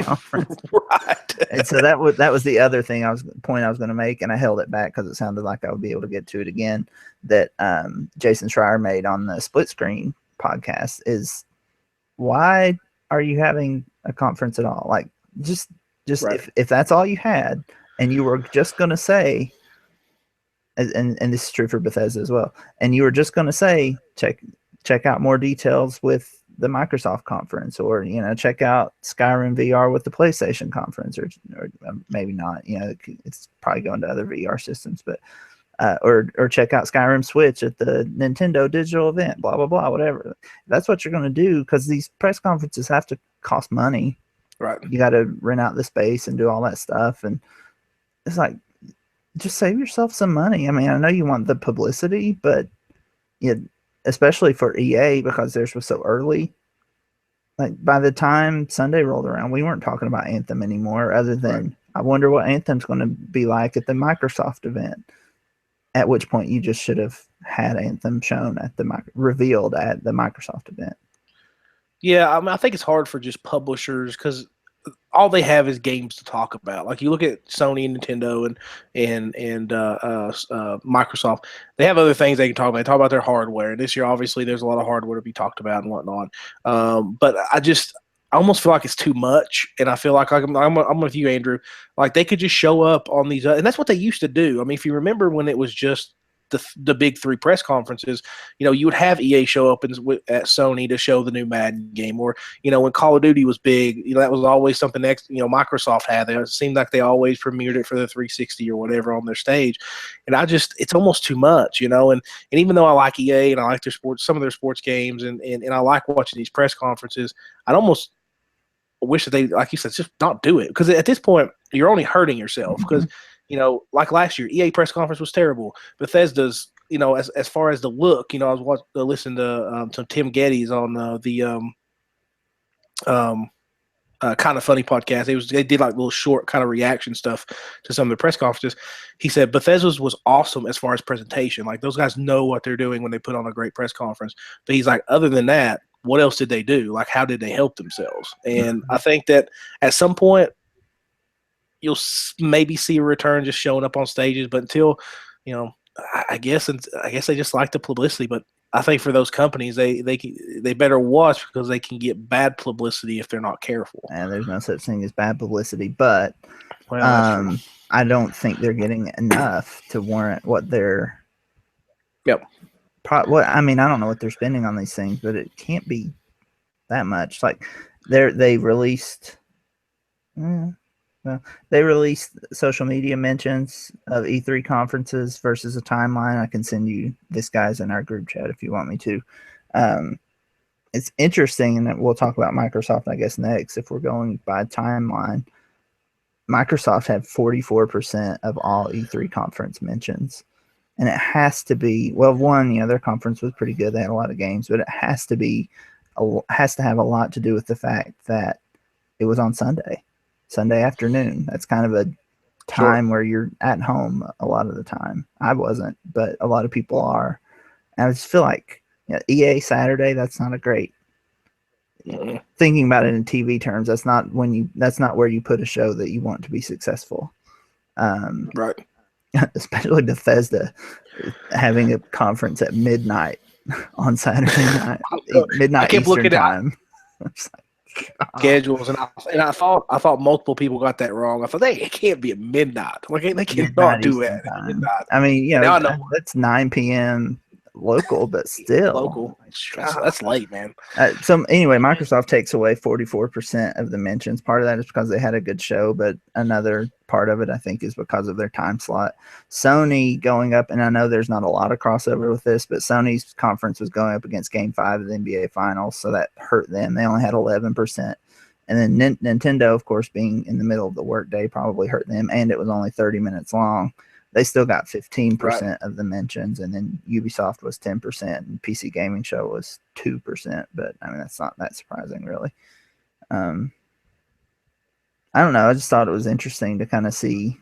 conference. Right. And so that was the other thing I was going to make, and I held it back because it sounded like I would be able to get to it again, that Jason Schreier made on the Split Screen podcast is, why are you having a conference at all? Like, just right. if that's all you had, and you were just going to say, and this is true for Bethesda as well, and you were just going to say, check out more details with the Microsoft conference, or check out Skyrim VR with the PlayStation conference, or maybe not. It's probably going to other VR systems, but or check out Skyrim Switch at the Nintendo digital event, blah blah blah, whatever. That's what you're going to do, because these press conferences have to cost money. Right. You got to rent out the space and do all that stuff, and it's like, just save yourself some money. I mean, I know you want the publicity, but especially for EA, because theirs was so early. Like, by the time Sunday rolled around, we weren't talking about Anthem anymore, other than, right, I wonder what Anthem's going to be like at the Microsoft event. At which point you just should have had Anthem shown at revealed at the Microsoft event. Yeah, I mean, I think it's hard for just publishers, because all they have is games to talk about. Like, you look at Sony and Nintendo and Microsoft, they have other things they can talk about. They talk about their hardware. This year, obviously, there's a lot of hardware to be talked about and whatnot. But I almost feel like it's too much, and I feel like I'm with you, Andrew. Like they could just show up on these, and that's what they used to do. I mean, if you remember when it was just the big three press conferences, you would have EA show up at Sony to show the new Madden game, or when Call of Duty was big, that was always something Microsoft had. It seemed like they always premiered it for the 360 or whatever on their stage, and it's almost too much, and even though I like EA and I like some of their sports games, and I like watching these press conferences, I'd almost wish that they, like you said, just not do it, because at this point you're only hurting yourself. Because like last year, EA press conference was terrible. Bethesda's, as far as the look, I was listening to some Tim Geddes on the Kind of Funny podcast. They did like little short kind of reaction stuff to some of the press conferences. He said Bethesda's was awesome as far as presentation. Like those guys know what they're doing when they put on a great press conference. But he's like, other than that, what else did they do? Like, how did they help themselves? And I think that at some point you'll maybe see a return just showing up on stages. But until, I guess they just like the publicity. But I think for those companies, they better watch, because they can get bad publicity if they're not careful. And there's no such thing as bad publicity, but I don't think they're getting enough to warrant what they're. Yep. I don't know what they're spending on these things, but it can't be that much. Like they released social media mentions of E3 conferences versus a timeline. I can send you this, guys, in our group chat if you want me to. It's interesting, and we'll talk about Microsoft, I guess, next. If we're going by timeline, Microsoft had 44% of all E3 conference mentions. And it has to be, well, one, their conference was pretty good. They had a lot of games, but it has to have a lot to do with the fact that it was on Sunday afternoon. That's kind of a time where you're at home a lot of the time. I wasn't, but a lot of people are. And I just feel like EA Saturday, that's not a great. Thinking about it in TV terms, that's not where you put a show that you want to be successful. Right. Especially Bethesda having a conference at midnight on Saturday night. Midnight I kept Eastern time. Schedules, and I thought multiple people got that wrong. I thought it can't be at midnight. Like they cannot do that at midnight. I mean, that's 9 p.m. local, but still local. That's late, man. So anyway, Microsoft takes away 44% of the mentions. Part of that is because they had a good show, but another part of it, I think, is because of their time slot. Sony going up, and I know there's not a lot of crossover with this, but Sony's conference was going up against Game 5 of the NBA Finals, so that hurt them. They only had 11%. And then Nintendo, of course, being in the middle of the workday, probably hurt them, and it was only 30 minutes long. They still got 15% of the mentions, and then Ubisoft was 10%, and PC Gaming Show was 2%. But I mean, that's not that surprising, really. I don't know. I just thought it was interesting to kind of see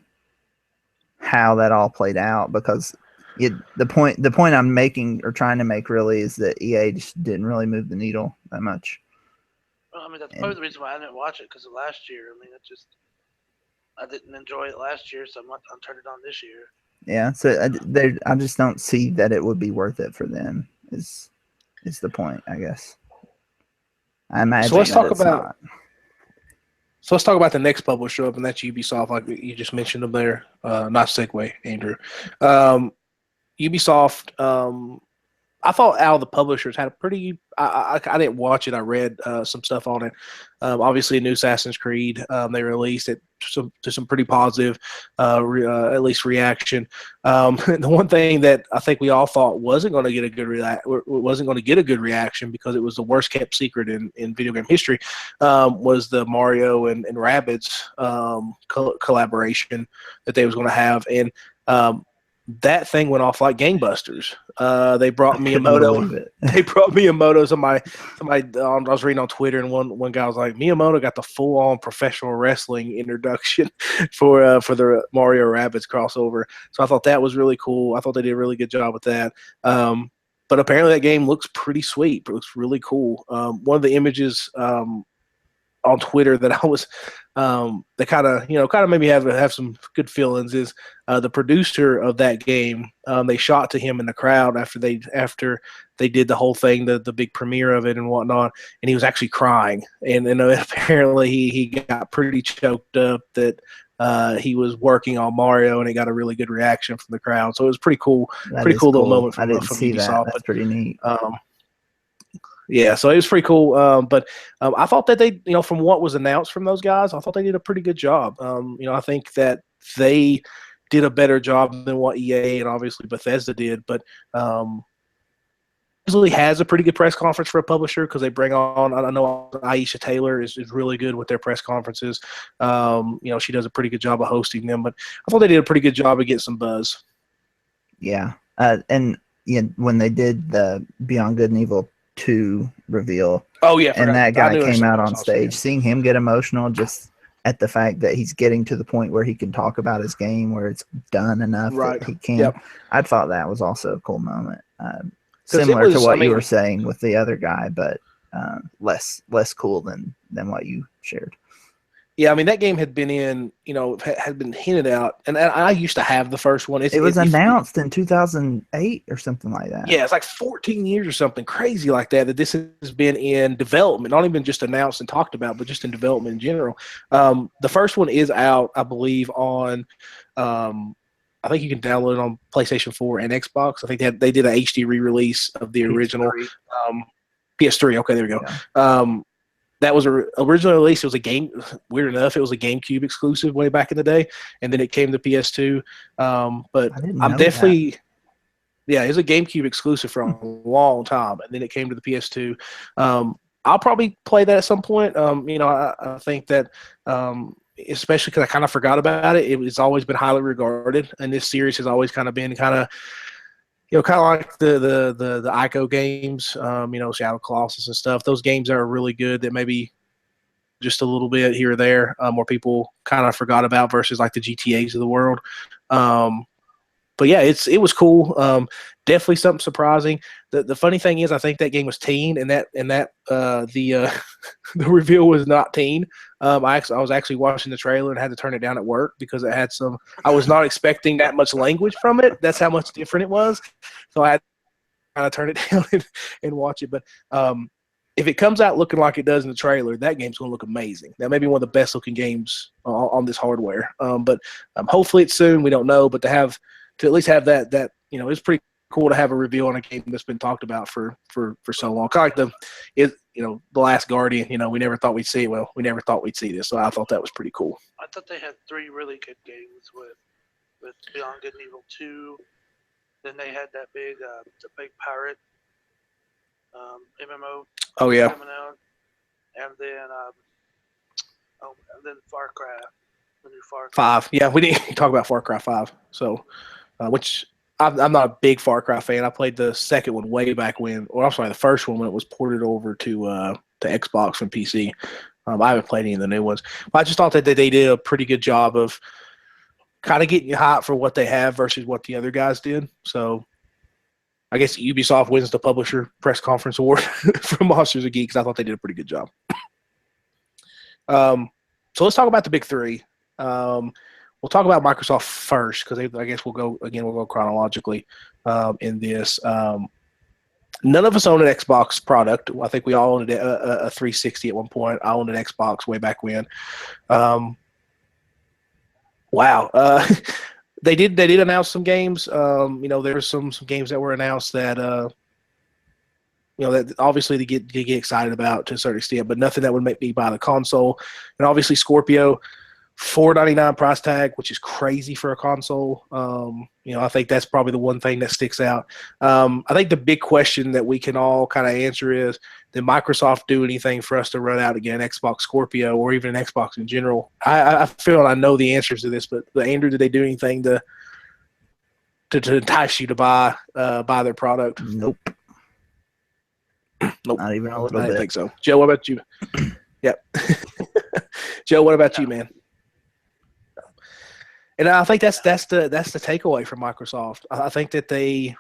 how that all played out, because the point I'm making or trying to make really is that EA just didn't really move the needle that much. Well, I mean, that's part of the reason why I didn't watch it, because of last year. I mean, I didn't enjoy it last year, so I'm turning it on this year. Yeah, so I just don't see that it would be worth it for them. Is the point, I guess. I imagine. So let's talk about the next publisher up, and that's Ubisoft. Like you just mentioned them there. Nice segue, Andrew. Ubisoft. I thought out of the publishers had a pretty. I didn't watch it. I read some stuff on it. Obviously, a new Assassin's Creed. They released it to some pretty positive, at least reaction. The one thing that I think we all thought wasn't going to get a good reaction, because it was the worst kept secret in video game history, was the Mario and Rabbids collaboration that they was going to have, and that thing went off like gangbusters. They brought Miyamoto. They brought Miyamoto. Somebody. I was reading on Twitter, and one guy was like, Miyamoto got the full-on professional wrestling introduction for the Mario Rabbids crossover. So I thought that was really cool. I thought they did a really good job with that. But apparently that game looks pretty sweet. It looks really cool. One of the images on Twitter that I was that kind of made me have some good feelings is the producer of that game. They shot to him in the crowd after they did the whole thing, the big premiere of it and whatnot, and he was actually crying. And apparently he got pretty choked up that he was working on Mario, and he got a really good reaction from the crowd. So it was pretty cool, little moment from Ubisoft. That's pretty neat. Yeah, so it was pretty cool. But I thought that they, from what was announced from those guys, I thought they did a pretty good job. I think that they did a better job than what EA and obviously Bethesda did. But usually has a pretty good press conference for a publisher because they bring on, I know Aisha Taylor is really good with their press conferences. She does a pretty good job of hosting them. But I thought they did a pretty good job of getting some buzz. Yeah. And when they did the Beyond Good and Evil 2 reveal. Oh yeah, and that guy came out on stage. Seeing him get emotional just at the fact that he's getting to the point where he can talk about his game, where it's done enough that he can. Yep. I thought that was also a cool moment. Similar to what you were saying with the other guy, but less cool than what you shared. Yeah, I mean, that game had been had been hinted out, and I used to have the first one. It was announced in 2008 or something like that. Yeah, it's like 14 years or something crazy like that this has been in development, not even just announced and talked about, but just in development in general. The first one is out, I believe, on I think you can download it on PlayStation 4 and Xbox. I think they did an HD re-release of the original PS3. Okay, there we go. Yeah. That was originally released. It was a game. Weird enough, it was a GameCube exclusive way back in the day, and then it came to PS2. But I'm definitely, yeah, it's a GameCube exclusive for a long time, and then it came to the PS2. I'll probably play that at some point. I think that, especially because I kind of forgot about it. It's always been highly regarded, and this series has always kind of been kind of like the Ico games, Shadow Colossus and stuff. Those games are really good that maybe just a little bit here or there, where people kind of forgot about versus like the GTAs of the world. But yeah, it was cool. Definitely something surprising. The funny thing is, I think that game was teen, and the reveal was not teen. I was actually watching the trailer and had to turn it down at work because it had some. I was not expecting that much language from it. That's how much different it was. So I had to kind of turn it down and watch it. But if it comes out looking like it does in the trailer, that game's going to look amazing. That may be one of the best looking games on this hardware. But hopefully it's soon. We don't know, but to at least have that it's pretty cool to have a reveal on a game that's been talked about for so long. Kind of like The Last Guardian. We never thought we'd see it. Well, we never thought we'd see this, so I thought that was pretty cool. I thought they had 3 really good games with Beyond Good and Evil 2. Then they had that big pirate MMO. Oh yeah. Coming out, and then Far Cry, the new Far Cry 5. Yeah, we didn't talk about Far Cry 5. So, which I'm not a big Far Cry fan. I played the second one way back when, or I'm sorry, the first one when it was ported over to Xbox from PC. I haven't played any of the new ones. But I just thought that they did a pretty good job of kind of getting you hot for what they have versus what the other guys did. So I guess Ubisoft wins the Publisher Press Conference Award for Monsters of Geeks. I thought they did a pretty good job. So let's talk about the big 3. We'll talk about Microsoft first because I guess we'll go chronologically in this. None of us own an Xbox product. I think we all owned a 360 at one point. I owned an Xbox way back when. Wow. They did announce some games. There's some games that were announced that that obviously to get excited about to a certain extent, but nothing that would make me buy the console. And obviously Scorpio, $499 price tag, which is crazy for a console. I think that's probably the one thing that sticks out. I think the big question that we can all kind of answer is, did Microsoft do anything for us to run out again, Xbox Scorpio or even an Xbox in general? I feel I know the answers to this, but Andrew, did they do anything to entice you to buy their product? Nope. Nope. Not even a little I bit. didn't think so. Joe, what about you? Yep. Joe, what about you, man? And I think that's the takeaway from Microsoft. I think that they,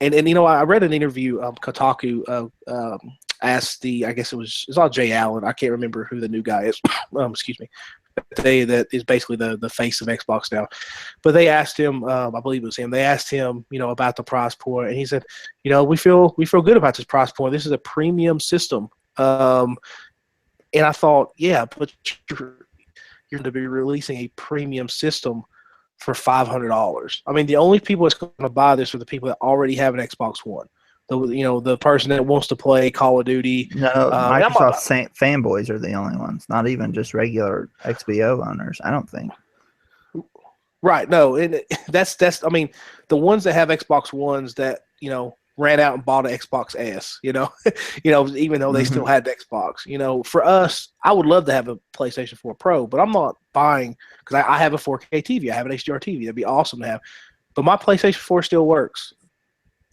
and I read an interview, Kotaku, asked I guess it's all Jay Allen. I can't remember who the new guy is. Excuse me. That is basically the face of Xbox now. But they asked him, I believe it was him. They asked him, about the price point, and he said, we feel good about this price point. This is a premium system. And I thought, yeah, but you're going to be releasing a premium system for $500. I mean, the only people that's going to buy this are the people that already have an Xbox One. The person that wants to play Call of Duty. No, Microsoft fanboys are the only ones, not even just regular XBO owners, I don't think. Right, no, and that's I mean, the ones that have Xbox Ones that, ran out and bought an Xbox S, even though they still had the Xbox. For us, I would love to have a PlayStation 4 Pro, but I'm not buying because I have a 4K TV. I have an HDR TV. That'd be awesome to have. But my PlayStation 4 still works,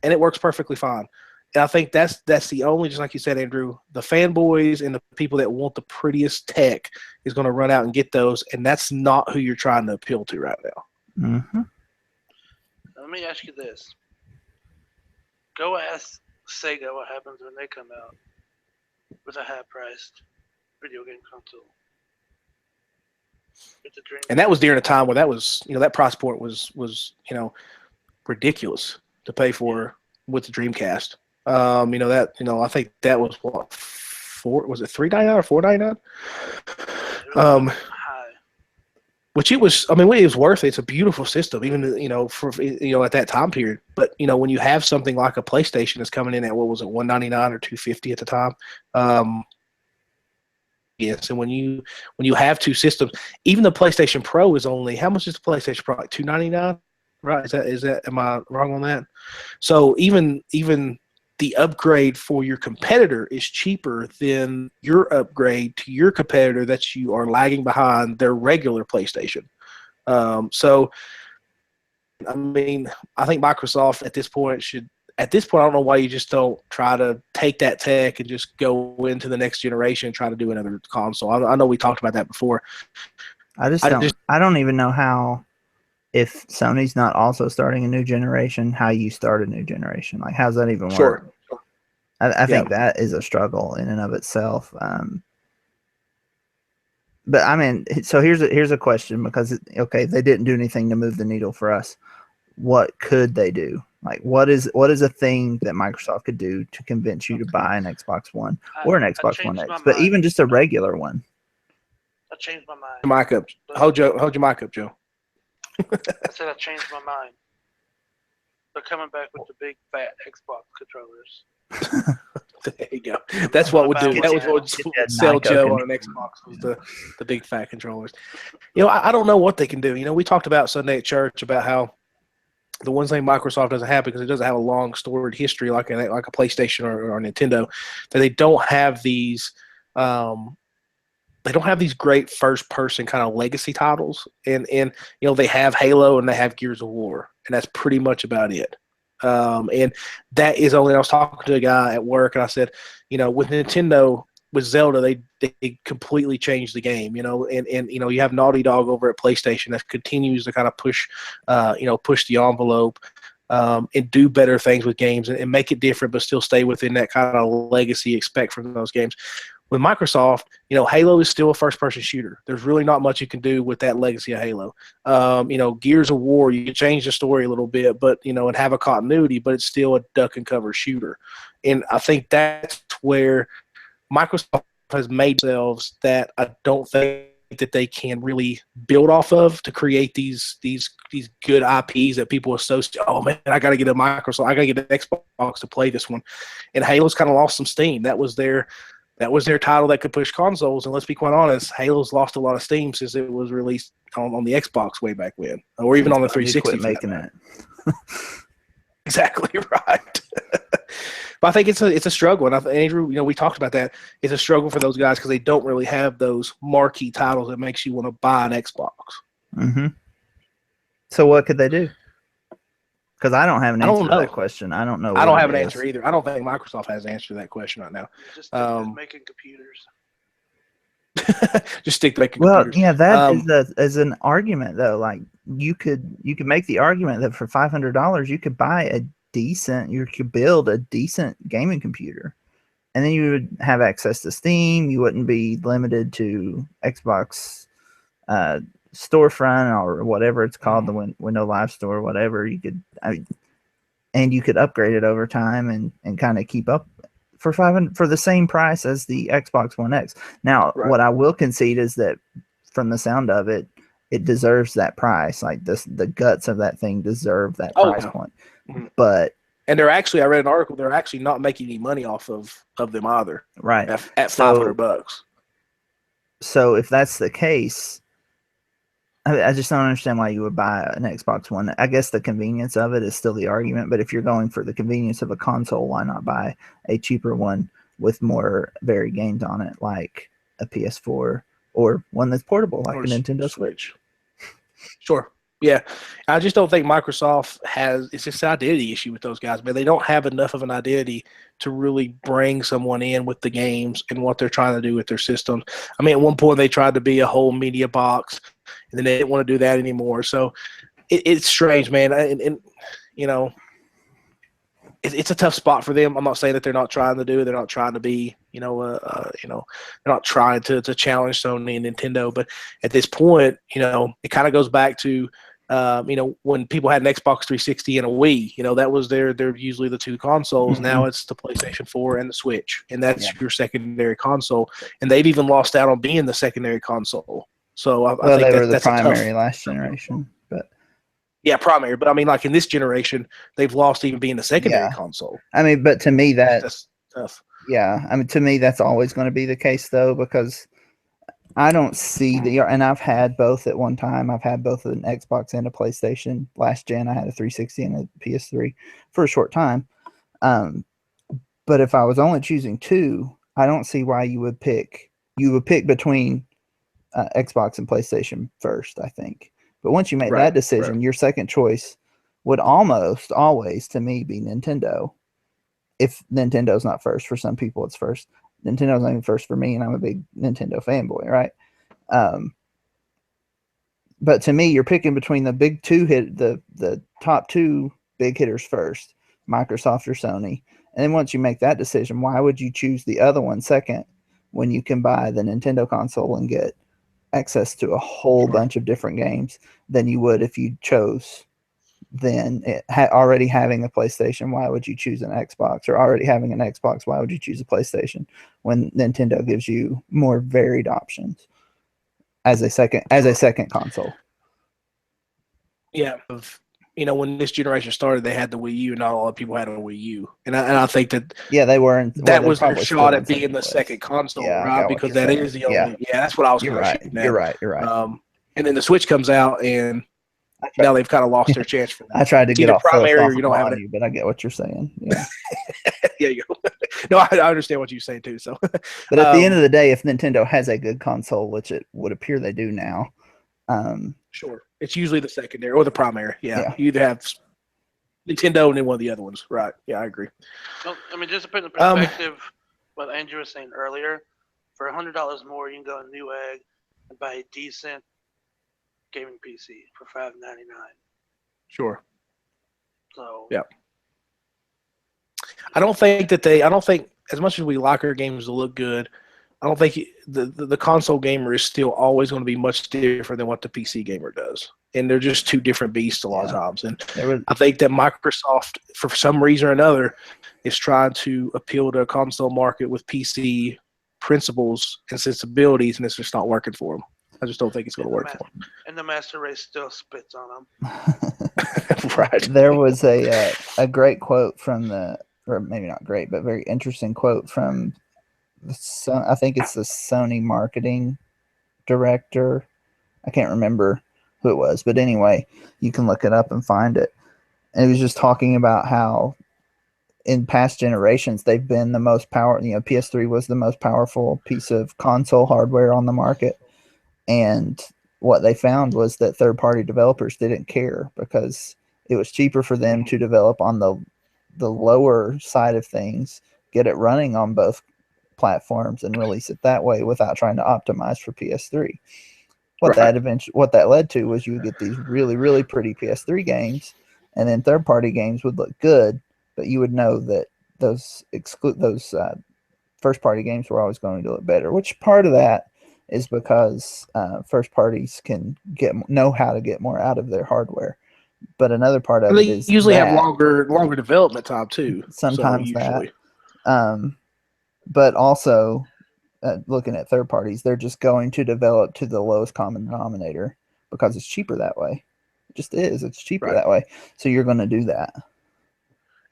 and it works perfectly fine. And I think that's the only, just like you said, Andrew, the fanboys and the people that want the prettiest tech is going to run out and get those, and that's not who you're trying to appeal to right now. Mm-hmm. Let me ask you this. Go ask Sega what happens when they come out with a high-priced video game console. And that was during a time where that was, that price point was ridiculous to pay for with the Dreamcast. I think that was what, was it $3.99 or $4.99? Which it was worth it. It's a beautiful system, even for at that time period. But when you have something like a PlayStation that's coming in at, what was it, $199 or $250 at the time. Yes, and when you have two systems, even the PlayStation Pro is only, how much is the PlayStation Pro? Like $299, right? Is that am I wrong on that? So even the upgrade for your competitor is cheaper than your upgrade to your competitor that you are lagging behind their regular PlayStation. So, I mean, I think Microsoft at this point, I don't know why you just don't try to take that tech and just go into the next generation and try to do another console. I know we talked about that before. I don't even know how, if Sony's not also starting a new generation, how you start a new generation. Like, how's that even work? Sure. I think that is a struggle in and of itself. But I mean, so here's a question, because they didn't do anything to move the needle for us. What could they do? Like, what is a thing that Microsoft could do to convince you to buy an Xbox One or an Xbox One X, but even just a regular one? I changed my mind. Mic up. Hold your mic up, Joe. I said I changed my mind. They're coming back with the big fat Xbox controllers. There you go. That's what would do. That was what would sell Joe on an Xbox, was the big fat controllers. I don't know what they can do. We talked about Sunday at church about how the one thing Microsoft doesn't have, because it doesn't have a long storied history like a PlayStation or Nintendo, that they don't have these. They don't have these great first person kind of legacy titles, and they have Halo and they have Gears of War, and that's pretty much about it. And that is only, I was talking to a guy at work, and I said, with Nintendo, with Zelda, they completely changed the game, and you have Naughty Dog over at PlayStation that continues to kind of push the envelope, and do better things with games and make it different, but still stay within that kind of legacy you expect from those games. With Microsoft, Halo is still a first-person shooter. There's really not much you can do with that legacy of Halo. Gears of War, you can change the story a little bit, but and have a continuity, but it's still a duck and cover shooter. And I think that's where Microsoft has made themselves that I don't think that they can really build off of to create these good IPs that people associate. Oh man, I got to get a Microsoft. I got to get an Xbox to play this one. And Halo's kind of lost some steam. That was their title that could push consoles. And let's be quite honest, Halo's lost a lot of steam since it was released on the Xbox way back when, or even on the 360. Quit making that. Exactly right. But I think it's a struggle, and Andrew, we talked about that. It's a struggle for those guys because they don't really have those marquee titles that makes you want to buy an Xbox. Mm-hmm. So what could they do? Because I don't have an answer to that question. I don't know. I don't have an answer either. I don't think Microsoft has an answer to that question right now. Just making computers. Just stick to making computers. Well, yeah, that is an argument though. Like you could make the argument that for $500 you could buy you could build a decent gaming computer, and then you would have access to Steam. You wouldn't be limited to Xbox storefront or whatever it's called, the Window Live Store, whatever. You could, and you could upgrade it over time and kind of keep up for the same price as the Xbox One X. Now, what I will concede is that from the sound of it, it deserves that price. Like the guts of that thing deserve that price point. But and they're actually, I read an article, they're actually not making any money off of them either. Right. At $500. So if that's the case, I just don't understand why you would buy an Xbox One. I guess the convenience of it is still the argument, but if you're going for the convenience of a console, why not buy a cheaper one with more varied games on it, like a PS4 or one that's portable, like a Nintendo Switch? Sure. Yeah. I just don't think Microsoft it's just an identity issue with those guys, man. They don't have enough of an identity to really bring someone in with the games and what they're trying to do with their systems. I mean, at one point they tried to be a whole media box, and then they didn't want to do that anymore. So it's strange, man. And you know, it's a tough spot for them. I'm not saying that they're not trying to do it. They're not trying to be, they're not trying to challenge Sony and Nintendo. But at this point, it kind of goes back to, when people had an Xbox 360 and a Wii, that was they're usually the two consoles. Mm-hmm. Now it's the PlayStation 4 and the Switch, and that's your secondary console. And they've even lost out on being the secondary console. So I think they were the primary last generation, but yeah, primary. But I mean, like in this generation, they've lost even being the secondary console. I mean, but to me that's tough. Yeah, I mean, to me that's always going to be the case though, because I don't see and I've had both at one time. I've had both an Xbox and a PlayStation. Last gen, I had a 360 and a PS3 for a short time. But if I was only choosing two, I don't see why you would pick between Xbox and PlayStation first, I think. But once you make that decision, your second choice would almost always, to me, be Nintendo. If Nintendo's not first, for some people it's first. Nintendo's not even first for me, and I'm a big Nintendo fanboy, right? But to me, you're picking between the big two the top two big hitters first, Microsoft or Sony. And then once you make that decision, why would you choose the other one second when you can buy the Nintendo console and get access to a whole bunch of different games than you would if you chose then already having a PlayStation? Why would you choose an Xbox? Or already having an Xbox, why would you choose a PlayStation when Nintendo gives you more varied options as a second console? Yeah. When this generation started, they had the Wii U, and not a lot of people had a Wii U. And I think that they weren't. That was their shot at being the second console, right? Because that is the only. Yeah, that's what I was. You're right. You're right. And then the Switch comes out, and now they've kind of lost their chance for that. I tried to get off primary, or you don't have it. But I get what you're saying. Yeah. Yeah, you go. No, I understand what you say too. So, but at the end of the day, if Nintendo has a good console, which it would appear they do now, sure, it's usually the secondary or the primary. Yeah. You either have Nintendo and then one of the other ones, right? Yeah, I agree. Well, I mean, just to put in perspective what Andrew was saying earlier, for $100 more, you can go to Newegg and buy a decent gaming PC for $599. Sure. So yeah, I don't think as much as we like our games to look good, I don't think the console gamer is still always going to be much different than what the PC gamer does. And they're just two different beasts a lot of times. And I think that Microsoft, for some reason or another, is trying to appeal to a console market with PC principles and sensibilities, and it's just not working for them. I just don't think it's going to work for them. And the Master Race still spits on them. Right. There was a great quote from or maybe not great, but very interesting quote from I think it's the Sony marketing director. I can't remember who it was, but anyway, you can look it up and find it. And it was just talking about how in past generations they've been the most PS3 was the most powerful piece of console hardware on the market. And what they found was that third-party developers didn't care because it was cheaper for them to develop on the lower side of things, get it running on both platforms, and release it that way without trying to optimize for PS3. What that led to was you would get these really, really pretty PS3 games, and then third-party games would look good, but you would know that those first party games were always going to look better. Which part of that is because first parties can know how to get more out of their hardware. But another part of And it they is usually have that longer development time too. sometimes so usually. But also looking at third parties, they're just going to develop to the lowest common denominator because it's cheaper that way. It just is. It's cheaper that way. So you're going to do that.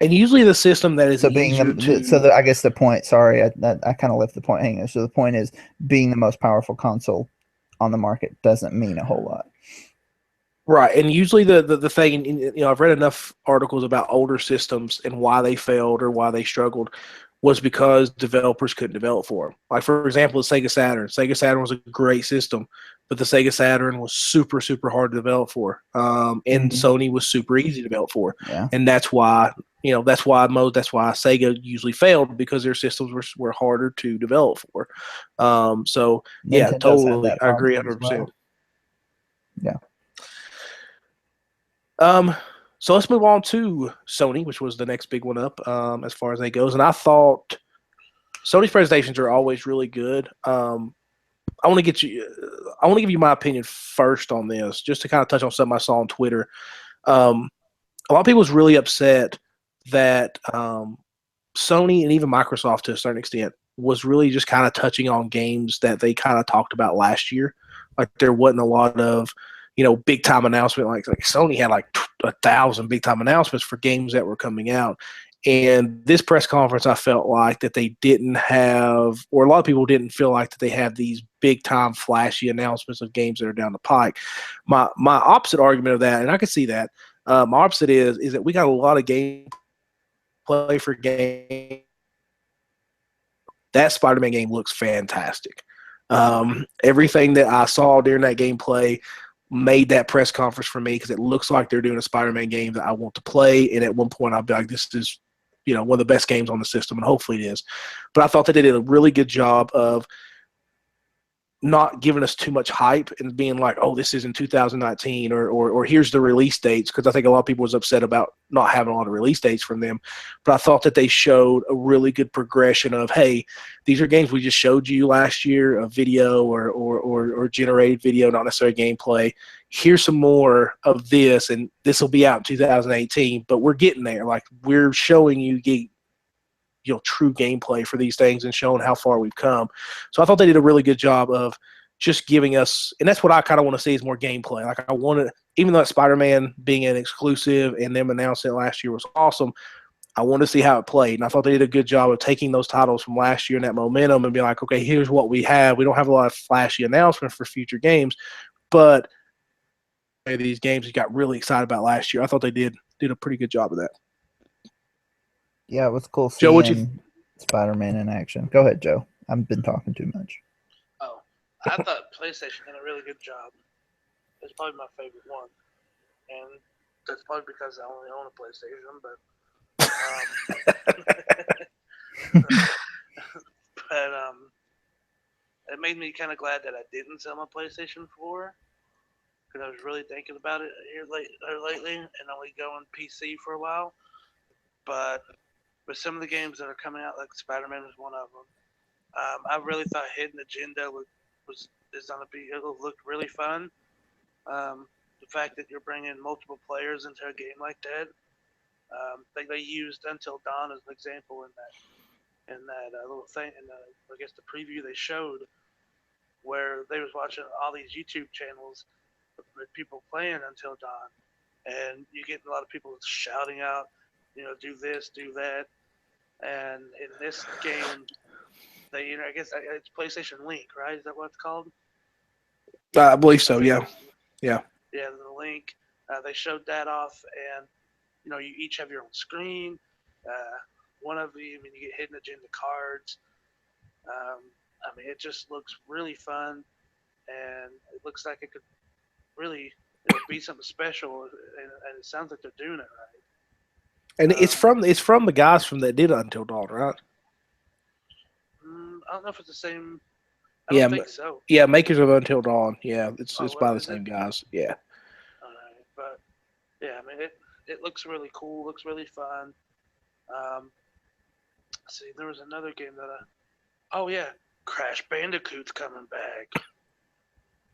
And usually the system that is so being I guess the point. Sorry, I kind of left the point hanging. So the point is, being the most powerful console on the market doesn't mean a whole lot. Right, and usually the thing, you know, I've read enough articles about older systems and why they failed or why they struggled was because developers couldn't develop for them. Like, for example, the Sega Saturn. Sega Saturn was a great system, but the Sega Saturn was super, super hard to develop for. And Sony was super easy to develop for. Yeah. And that's why, you know, that's why Sega usually failed, because their systems were harder to develop for. So, yeah, totally. I agree 100%. Well. Yeah. So let's move on to Sony, which was the next big one up as far as that goes. And I thought Sony's presentations are always really good. I want to give you my opinion first on this, just to kind of touch on something I saw on Twitter. A lot of people was really upset that Sony and even Microsoft, to a certain extent, was really just kind of touching on games that they kind of talked about last year. Like, there wasn't a lot of, you know, big time announcement. Like Sony had like 1,000 big time announcements for games that were coming out. And this press conference, I felt like that they didn't have, or a lot of people didn't feel like that they have these big time flashy announcements of games that are down the pike. My opposite argument of that, and I can see that, my opposite is that we got a lot of game play for game. That Spider-Man game looks fantastic. Everything that I saw during that gameplay made that press conference for me, because it looks like they're doing a Spider-Man game that I want to play. And at one point I'll be like, this is, you know, one of the best games on the system, and hopefully it is. But I thought that they did a really good job of not giving us too much hype and being like, oh, this is in 2019 or here's the release dates, because I think a lot of people was upset about not having a lot of release dates from them. But I thought that they showed a really good progression of, hey, these are games we just showed you last year, a video or generated video, not necessarily gameplay. Here's some more of this, and this will be out in 2018, but we're getting there. Like, we're showing you true gameplay for these things and showing how far we've come. So I thought they did a really good job of just giving us, and that's what I kind of want to see, is more gameplay. Like, I wanted, even though Spider-Man being an exclusive and them announcing it last year was awesome, I wanted to see how it played. And I thought they did a good job of taking those titles from last year and that momentum and being like, okay, here's what we have. We don't have a lot of flashy announcements for future games, but these games you got really excited about last year. I thought they did a pretty good job of that. Yeah, it was cool Joe, seeing Spider-Man in action. Go ahead, Joe. I've been talking too much. Oh, I thought PlayStation did a really good job. It's probably my favorite one, and that's probably because I only own a PlayStation. But it made me kind of glad that I didn't sell my PlayStation 4, because I was really thinking about it lately, and only going PC for a while. But with some of the games that are coming out, like Spider-Man is one of them. I really thought Hidden Agenda it'll look really fun. The fact that you're bringing multiple players into a game like that, like they used Until Dawn as an example in that little thing, and I guess the preview they showed, where they was watching all these YouTube channels with people playing Until Dawn, and you get a lot of people shouting out, do this, do that. And in this game, I guess it's PlayStation Link, right? Is that what it's called? I believe so, yeah. Yeah, the Link. They showed that off, and, you each have your own screen. One of you, you get Hidden Agenda cards. It just looks really fun, and it looks like it could really be something special, and it sounds like they're doing it right. And it's from the guys that did Until Dawn, right? I don't know if it's the same. I don't think so. Yeah, makers of Until Dawn. Yeah, it's by the same guys. Yeah. All right, but yeah, it looks really cool. Looks really fun. See, there was another game that Oh yeah, Crash Bandicoot's coming back.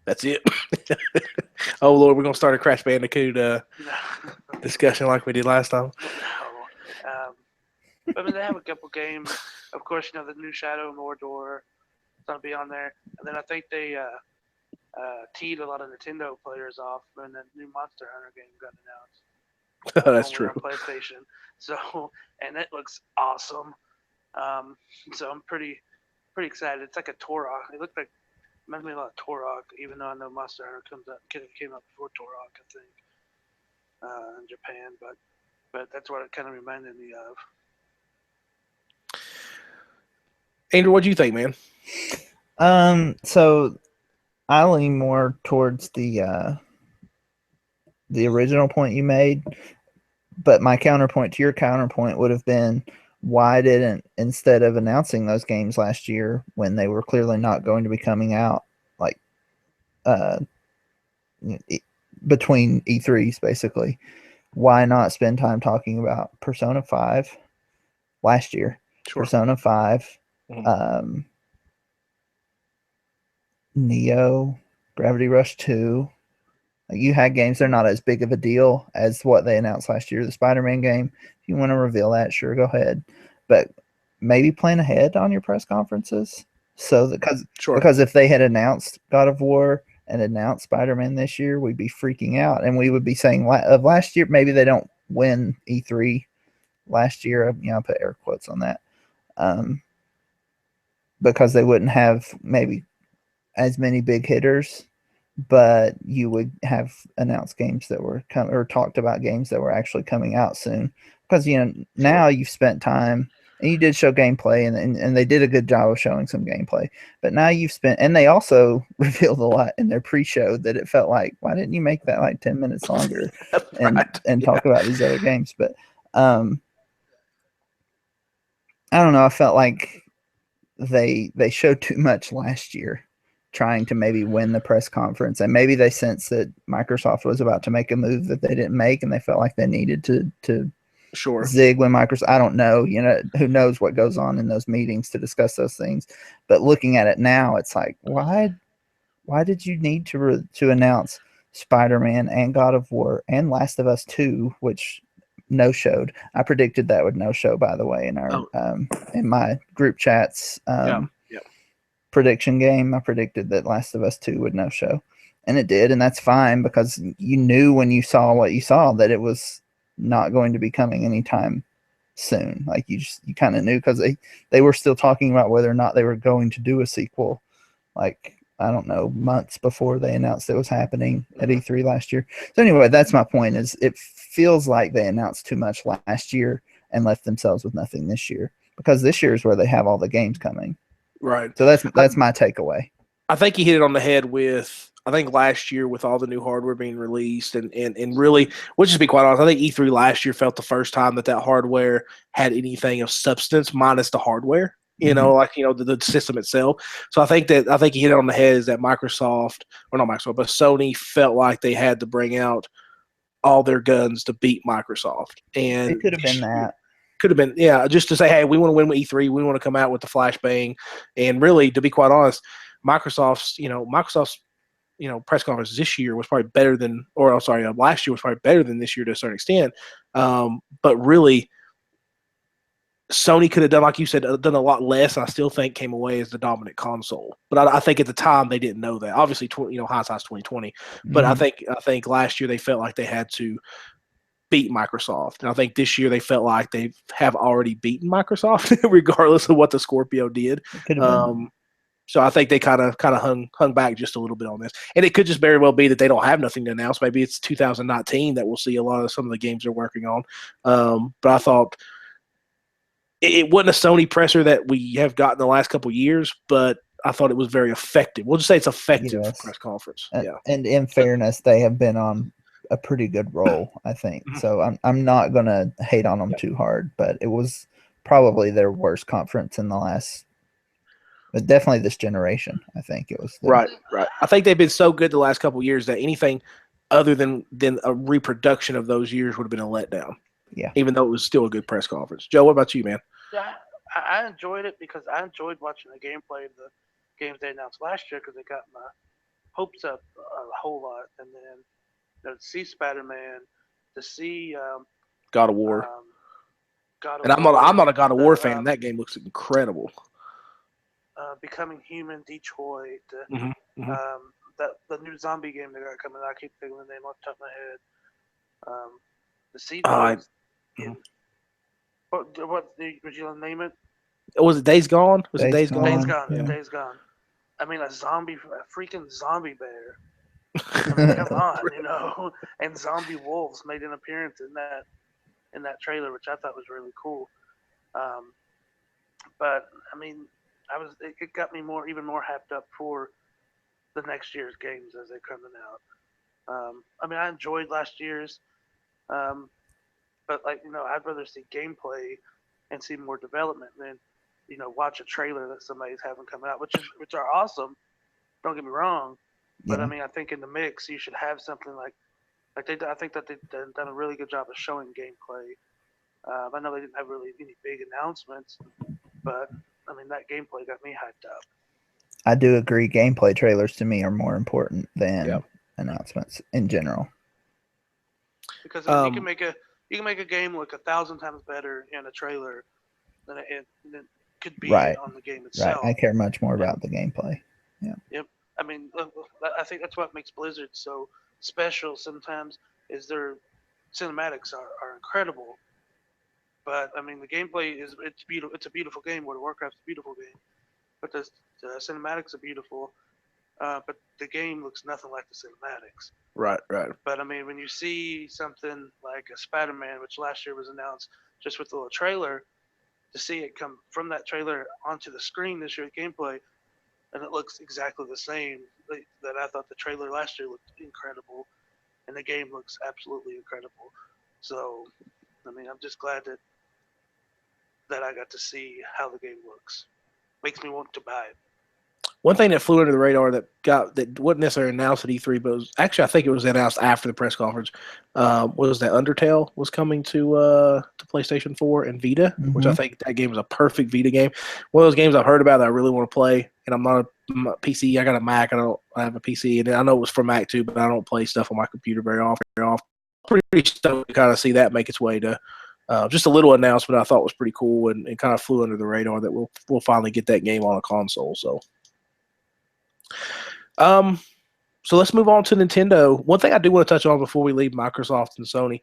That's it. Oh Lord, we're gonna start a Crash Bandicoot No, discussion like we did last time. no. I mean, they have a couple games. Of course, the new Shadow of Mordor is gonna be on there, and then I think they teed a lot of Nintendo players off when the new Monster Hunter game got announced. That's Only true. on PlayStation. So, and it looks awesome. So I'm pretty excited. It's like a Turok. It looked like reminds me a lot of Turok, even though I know Monster Hunter came out before Turok, I think, in Japan. But that's what it kind of reminded me of. Andrew, what do you think, man? So I lean more towards the original point you made, but my counterpoint to your counterpoint would have been, why didn't, instead of announcing those games last year when they were clearly not going to be coming out, like between E3s basically, why not spend time talking about Persona 5 last year? Sure. Persona 5, Neo, Gravity Rush 2. You had games, they're not as big of a deal as what they announced last year. The Spider-Man game, if you want to reveal that, sure, go ahead. But maybe plan ahead on your press conferences. So because if they had announced God of War and announced Spider-Man this year, we'd be freaking out. And we would be saying of last year, maybe they don't win E3 last year. I put air quotes on that. Because they wouldn't have maybe as many big hitters, but you would have announced games that were or talked about games that were actually coming out soon. Because now you've spent time, and you did show gameplay, and they did a good job of showing some gameplay. But now you've spent, and they also revealed a lot in their pre-show that it felt like, why didn't you make that like 10 minutes longer and talk about these other games? But I don't know. I felt like they showed too much last year, trying to maybe win the press conference, and maybe they sensed that Microsoft was about to make a move that they didn't make, and they felt like they needed to zig when Microsoft. I don't know, who knows what goes on in those meetings to discuss those things. But looking at it now, it's like, why did you need to announce Spider-Man and God of War and Last of Us 2, which no showed? I predicted that would no show, by the way, in our in my group chats. Prediction game, I predicted that Last of Us 2 would no show, and it did, and that's fine, because you knew when you saw what you saw that it was not going to be coming anytime soon. Like you kind of knew, because they were still talking about whether or not they were going to do a sequel, like, I don't know, months before they announced it was happening at E3 last year. So anyway, that's my point, is it feels like they announced too much last year and left themselves with nothing this year, because this year is where they have all the games coming. Right. So that's my takeaway. I think you hit it on the head with, I think last year with all the new hardware being released and really, we'll just be quite honest, I think E3 last year felt the first time that hardware had anything of substance minus the hardware, the system itself. So I think you hit it on the head, is that Microsoft, or not Microsoft, but Sony felt like they had to bring out all their guns to beat Microsoft. And it could have been that. Could have been, yeah, just to say, hey, we want to win with E3. We want to come out with the flashbang. And really, to be quite honest, Microsoft's press conference this year was probably better than, last year was probably better than this year to a certain extent. But really, Sony could have done, like you said, done a lot less. And I still think came away as the dominant console. But I think at the time they didn't know that. Obviously, hindsight's 2020. But I think last year they felt like they had to beat Microsoft. And I think this year they felt like they have already beaten Microsoft, regardless of what the Scorpio did. So I think they kind of hung back just a little bit on this. And it could just very well be that they don't have nothing to announce. Maybe it's 2019 that we'll see a lot of some of the games they're working on. But I thought it wasn't a Sony presser that we have gotten the last couple of years, but I thought it was very effective. We'll just say it's effective press conference. And in fairness, they have been on a pretty good roll, I think. So I'm not going to hate on them too hard, but it was probably their worst conference in the last, but definitely this generation. I think it was right. I think they've been so good the last couple of years that anything other than a reproduction of those years would have been a letdown. Yeah. Even though it was still a good press conference. Joe, what about you, man? Yeah, I enjoyed it because I enjoyed watching the gameplay of the games they announced last year because it got my hopes up a whole lot. And then to see Spider-Man, to see God of War. God of And War, I'm not a God of War fan. That game looks incredible. Becoming Human, Detroit, Mm-hmm. the new zombie game they got coming out. I keep thinking the name off the top of my head. The Sea what would you name it? Was it Days Gone? Was it Days Days Gone? Days Gone. Yeah. Days Gone. I mean, a freaking zombie bear. I mean, come on, And zombie wolves made an appearance in that trailer, which I thought was really cool. But I mean, it got me even more hyped up for the next year's games as they're coming out. I mean, I enjoyed last year's, but I'd rather see gameplay and see more development than watch a trailer that somebody's having come out, which are awesome. Don't get me wrong, but Yeah. I mean, I think in the mix you should have something like I think that they've done a really good job of showing gameplay. I know they didn't have really any big announcements, but I mean that gameplay got me hyped up. I do agree. Gameplay trailers to me are more important than announcements in general. Because you can make a game look 1,000 times better in a trailer than it could be on the game itself. Right. I care much more about the gameplay. Yeah. Yep. I mean, I think that's what makes Blizzard so special. Sometimes is their cinematics are incredible, but I mean the gameplay it's beautiful. It's a beautiful game. World of Warcraft's a beautiful game, but the cinematics are beautiful. But the game looks nothing like the cinematics. Right. But I mean, when you see something like a Spider-Man, which last year was announced just with a little trailer, to see it come from that trailer onto the screen this year gameplay, and it looks exactly the same. That I thought the trailer last year looked incredible, and the game looks absolutely incredible. So, I mean, I'm just glad that I got to see how the game looks. Makes me want to buy it. One thing that flew under the radar that wasn't necessarily announced at E3, but was actually I think it was announced after the press conference, was that Undertale was coming to PlayStation 4 and Vita, which I think that game is a perfect Vita game. One of those games I've heard about that I really want to play, and I'm not a PC. I got a Mac. I have a PC, and I know it was for Mac too, but I don't play stuff on my computer very often. Pretty stoked to kind of see that make its way to. Just a little announcement I thought was pretty cool and kind of flew under the radar that we'll finally get that game on a console. So let's move on to Nintendo. One thing I do want to touch on before we leave Microsoft and Sony,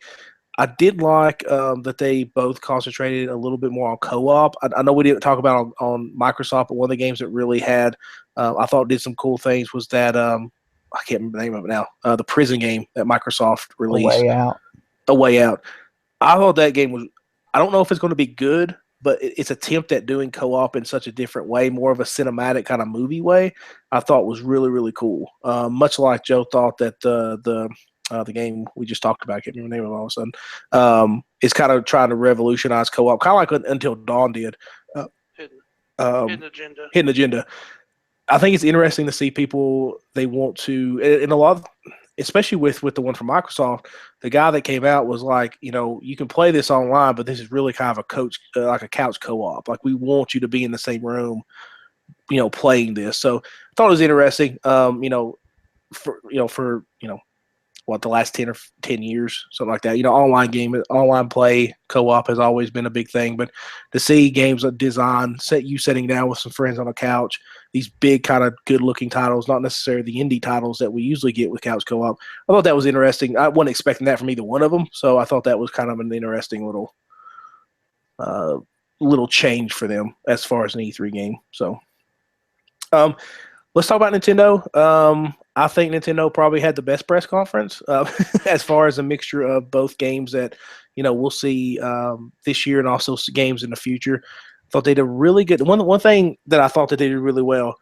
I did like that they both concentrated a little bit more on co-op. I know we didn't talk about on Microsoft, but one of the games that really had, I thought did some cool things was that I can't remember the name of it now. The prison game that Microsoft released. A Way Out. I thought that game was. I don't know if it's going to be good, but its attempt at doing co-op in such a different way, more of a cinematic kind of movie way, I thought was really, really cool. Much like Joe thought that the game we just talked about, I can't remember the name of it all of a sudden, is kind of trying to revolutionize co-op, kind of like Until Dawn did. Hidden Agenda. I think it's interesting to see people, they want to, and a lot of, especially with the one from Microsoft, the guy that came out was like, you can play this online, but this is really kind of like a couch co-op. Like we want you to be in the same room, playing this. So I thought it was interesting. For the last 10 years, something like that. Online play co-op has always been a big thing, but to see games like design, sitting down with some friends on a couch, these big kind of good-looking titles, not necessarily the indie titles that we usually get with couch co-op. I thought that was interesting. I wasn't expecting that from either one of them, so I thought that was kind of an interesting little change for them as far as an E3 game. So, let's talk about Nintendo. I think Nintendo probably had the best press conference as far as a mixture of both games that, we'll see this year and also games in the future. I thought they did really good. One thing that I thought that they did really well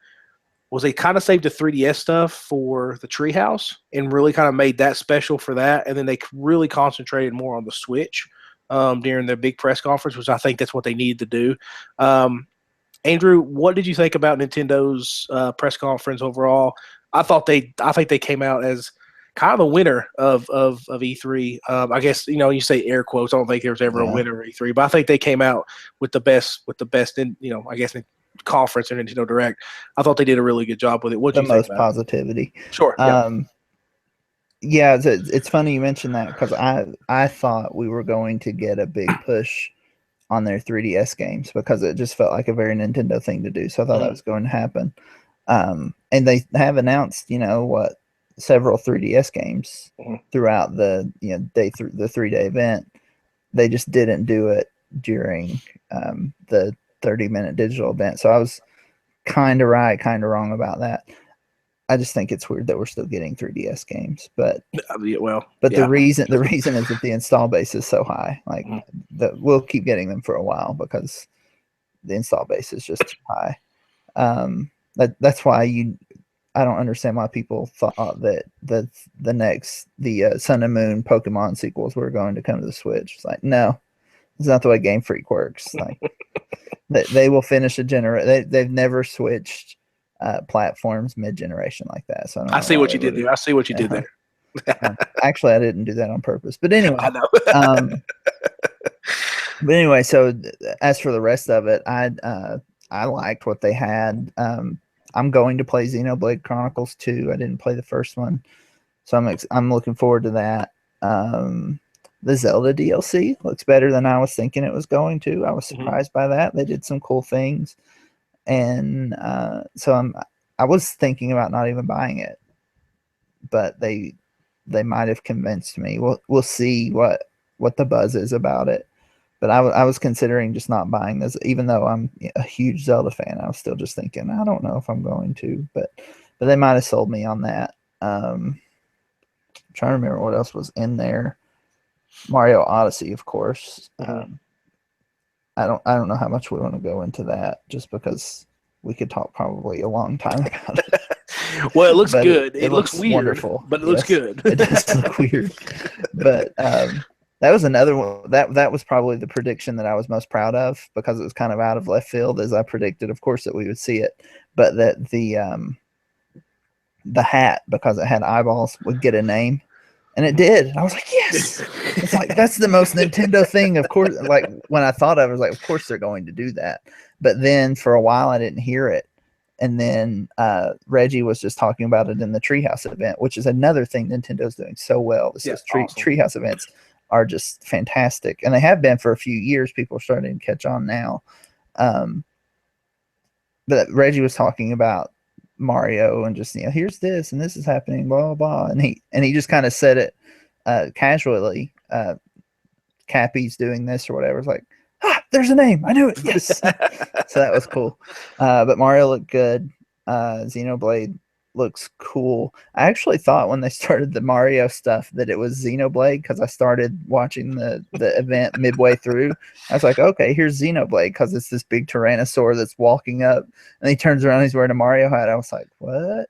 was they kind of saved the 3DS stuff for the Treehouse and really kind of made that special for that. And then they really concentrated more on the Switch during their big press conference, which I think that's what they needed to do. Andrew, what did you think about Nintendo's press conference overall? I think they came out as kind of the winner of E3. I guess you say air quotes. I don't think there was ever a winner of E3, but I think they came out with the best in I guess in conference or Nintendo Direct. I thought they did a really good job with it. What do you think? The most positivity. Sure. Yeah, it's funny you mentioned that because I thought we were going to get a big push on their 3DS games because it just felt like a very Nintendo thing to do. So I thought that was going to happen. And they have announced, several 3DS games throughout the the 3-day event. They just didn't do it during the 30-minute digital event. So I was kind of right, kind of wrong about that. I just think it's weird that we're still getting 3DS games, but the reason is that the install base is so high. Like we'll keep getting them for a while because the install base is just too high. That's why I don't understand why people thought that the Sun and Moon Pokemon sequels were going to come to the Switch. It's like, no, it's not the way Game Freak works. Like they will finish a generation. They've never switched platforms mid-generation like that. So I see what you did there. I see what you did there. Actually, I didn't do that on purpose. But anyway, I know. So as for the rest of it, I liked what they had. I'm going to play Xenoblade Chronicles 2. I didn't play the first one, so I'm looking forward to that. The Zelda DLC looks better than I was thinking it was going to. I was surprised by that. They did some cool things. And so I was thinking about not even buying it, but they might have convinced me. We'll see what the buzz is about it. But I was considering just not buying this, even though I'm a huge Zelda fan. I was still just thinking, I don't know if I'm going to, but they might have sold me on that. I'm trying to remember what else was in there. Mario Odyssey, of course. I don't know how much we want to go into that, just because we could talk probably a long time about it. Well, it looks good. It looks weird, wonderful, but it looks good. It does look weird, but that was another one. That was probably the prediction that I was most proud of because it was kind of out of left field, as I predicted, of course, that we would see it, but that the hat, because it had eyeballs, would get a name. And it did. I was like, yes. It's like, that's the most Nintendo thing. Of course, like when I thought of it, I was like, of course they're going to do that. But then for a while, I didn't hear it. And then Reggie was just talking about it in the Treehouse event, which is another thing Nintendo's doing so well. Awesome. Treehouse events are just fantastic. And they have been for a few years. People are starting to catch on now. But Reggie was talking about Mario and just, here's this and this is happening, blah blah, and he just kind of said it casually. Cappy's doing this or whatever. It's like, there's a name, I knew it. Yes. So that was cool. But Mario looked good. Xenoblade looks cool. I actually thought when they started the Mario stuff that it was Xenoblade because I started watching the event midway through. I was like, okay, here's Xenoblade because it's this big Tyrannosaur that's walking up and he turns around, he's wearing a Mario hat. I was like, what?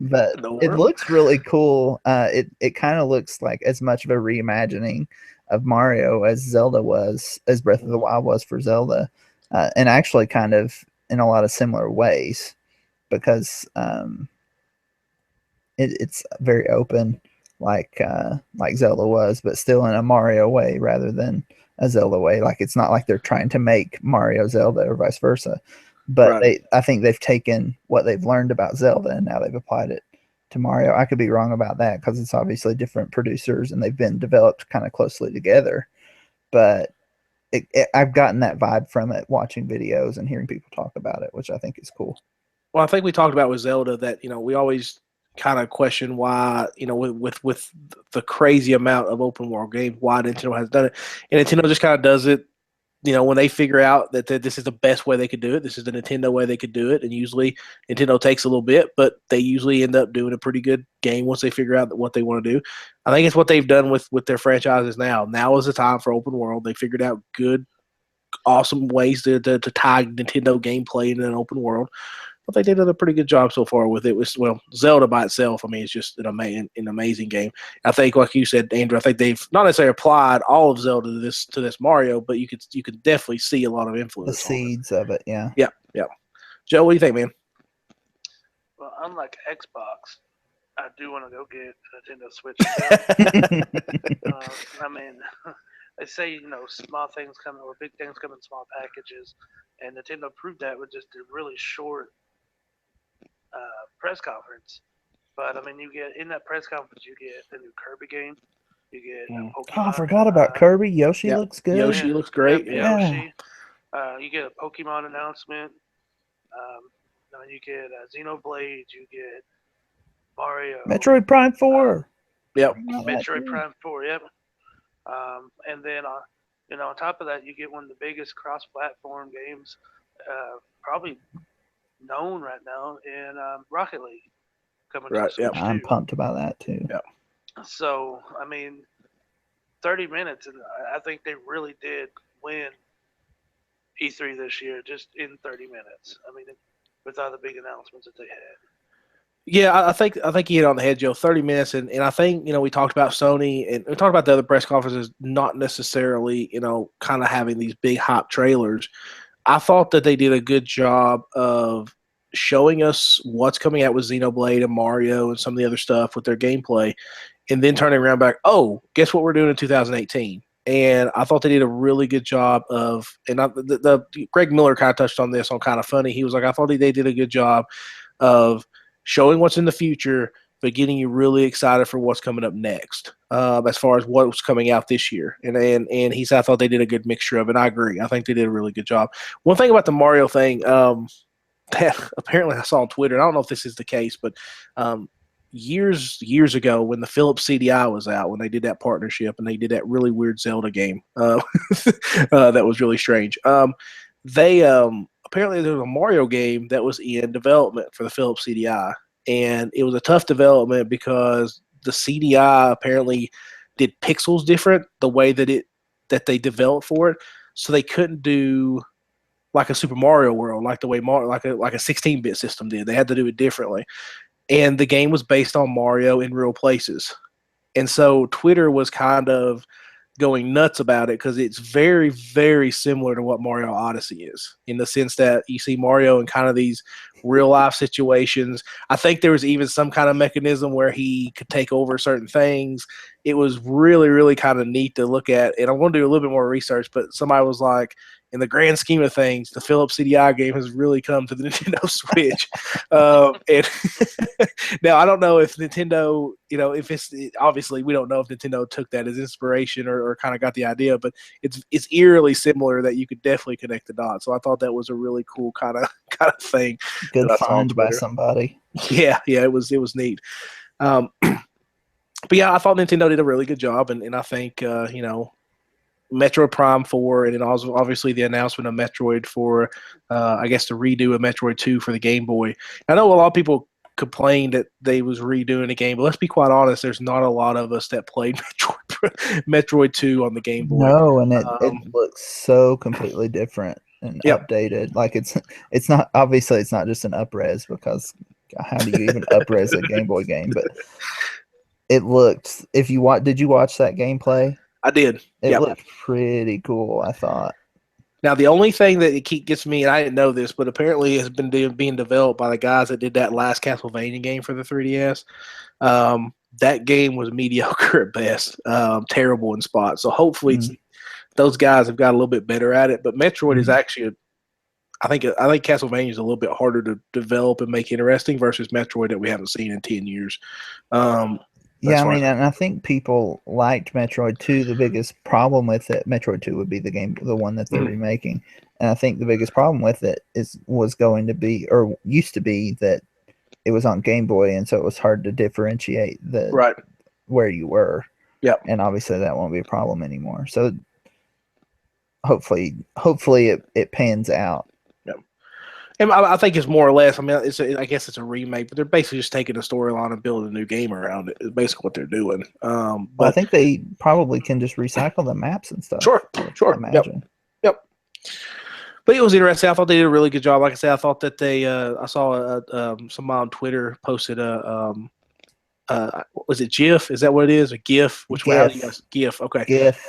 But it looks really cool. It kind of looks like as much of a reimagining of Mario as Zelda was, as Breath of the Wild was for Zelda, and actually kind of in a lot of similar ways. Because it's very open, like Zelda was, but still in a Mario way rather than a Zelda way. Like it's not like they're trying to make Mario Zelda or vice versa. But I think they've taken what they've learned about Zelda and now they've applied it to Mario. I could be wrong about that because it's obviously different producers and they've been developed kind of closely together. But I've gotten that vibe from it, watching videos and hearing people talk about it, which I think is cool. Well, I think we talked about with Zelda that, we always kind of question why, with the crazy amount of open world games, why Nintendo has done it. And Nintendo just kind of does it, when they figure out that this is the best way they could do it. This is the Nintendo way they could do it. And usually Nintendo takes a little bit, but they usually end up doing a pretty good game once they figure out what they want to do. I think it's what they've done with their franchises now. Now is the time for open world. They figured out good, awesome ways to tie Nintendo gameplay in an open world. But they did a pretty good job so far with it. Zelda by itself, it's just an amazing game. I think, like you said, Andrew, I think they've not necessarily applied all of Zelda to this Mario, but you could definitely see a lot of influence. The seeds of it, yeah. Yeah. Joe, what do you think, man? Well, unlike Xbox, I do want to go get a Nintendo Switch. I mean, they say small things come or big things come in small packages, and Nintendo proved that with just a really short press conference. But I mean, you get in that press conference, you get the new Kirby game, you get Pokemon. Oh, I forgot about Kirby. Yoshi looks good. Yoshi looks great. Yoshi. You get a Pokemon announcement. You get Xenoblade. You get Mario. Metroid Prime 4. Metroid Prime 4. Yep. And then on top of that, you get one of the biggest cross-platform games, probably known right now in Rocket League. Coming to Switch I'm pumped about that too. Yeah. So I mean, 30 minutes, and I think they really did win E3 this year just in 30 minutes. I mean, with all the big announcements that they had. Yeah, I think you hit on the head, Joe. 30 minutes, and I think we talked about Sony and we talked about the other press conferences not necessarily kind of having these big hype trailers. I thought that they did a good job of showing us what's coming out with Xenoblade and Mario and some of the other stuff with their gameplay, and then turning around back, oh, guess what we're doing in 2018? And I thought they did a really good job of, and the Greg Miller kind of touched on this on Kind of Funny. He was like, I thought they did a good job of showing what's in the future, but getting you really excited for what's coming up next, as far as what's coming out this year. And he said, I thought they did a good mixture of it. And I agree. I think they did a really good job. One thing about the Mario thing, that apparently I saw on Twitter, and I don't know if this is the case, but years ago when the Philips CDI was out, when they did that partnership and they did that really weird Zelda game that was really strange, they apparently there was a Mario game that was in development for the Philips CDI, and it was a tough development because the CDI apparently did pixels different the way that they developed for it, so they couldn't do like a Super Mario World, like the way like a 16-bit system did. They had to do it differently. And the game was based on Mario in real places. And so Twitter was kind of going nuts about it because it's very, very similar to what Mario Odyssey is, in the sense that you see Mario in kind of these real-life situations. I think there was even some kind of mechanism where he could take over certain things. It was really, really kind of neat to look at. And I'm going to do a little bit more research, but somebody was like, in the grand scheme of things, the Philips CDI game has really come to the Nintendo Switch. And now I don't know if Nintendo, if it's obviously we don't know if Nintendo took that as inspiration or kind of got the idea, but it's eerily similar that you could definitely connect the dots. So I thought that was a really cool kind of thing. Good find by somebody. Yeah, it was neat. But yeah, I thought Nintendo did a really good job, and I think Metroid Prime 4, and then also obviously the announcement of Metroid for, I guess, to redo a Metroid 2 for the Game Boy. I know a lot of people complained that they was redoing the game, but let's be quite honest, there's not a lot of us that played Metroid 2 on the Game Boy. No, and it looks so completely different and updated. Like it's not, obviously it's not just an up-res, because how do you even up-res a Game Boy game? But it looked, did you watch that gameplay? I did. It looked pretty cool, I thought. Now, the only thing that gets me, and I didn't know this, but apparently it's been being developed by the guys that did that last Castlevania game for the 3DS. That game was mediocre at best, terrible in spots. So hopefully those guys have got a little bit better at it. But Metroid is actually, I think Castlevania is a little bit harder to develop and make interesting versus Metroid that we haven't seen in 10 years. Yeah, I mean, and I think people liked Metroid 2. The biggest problem with it, Metroid 2 would be the one that they're remaking. And I think the biggest problem with it was going to be, or used to be, that it was on Game Boy, and so it was hard to differentiate where you were. Yep. And obviously that won't be a problem anymore. So hopefully it pans out. And I think it's more or less, I mean, I guess it's a remake, but they're basically just taking the storyline and building a new game around it. Is basically what they're doing. But I think they probably can just recycle the maps and stuff. Sure. Imagine. Yep. But it was interesting. I thought they did a really good job. Like I said, I thought that they, I saw somebody on Twitter posted was it GIF? Is that what it is? A GIF? Which way are you guys? GIF. Okay. GIF.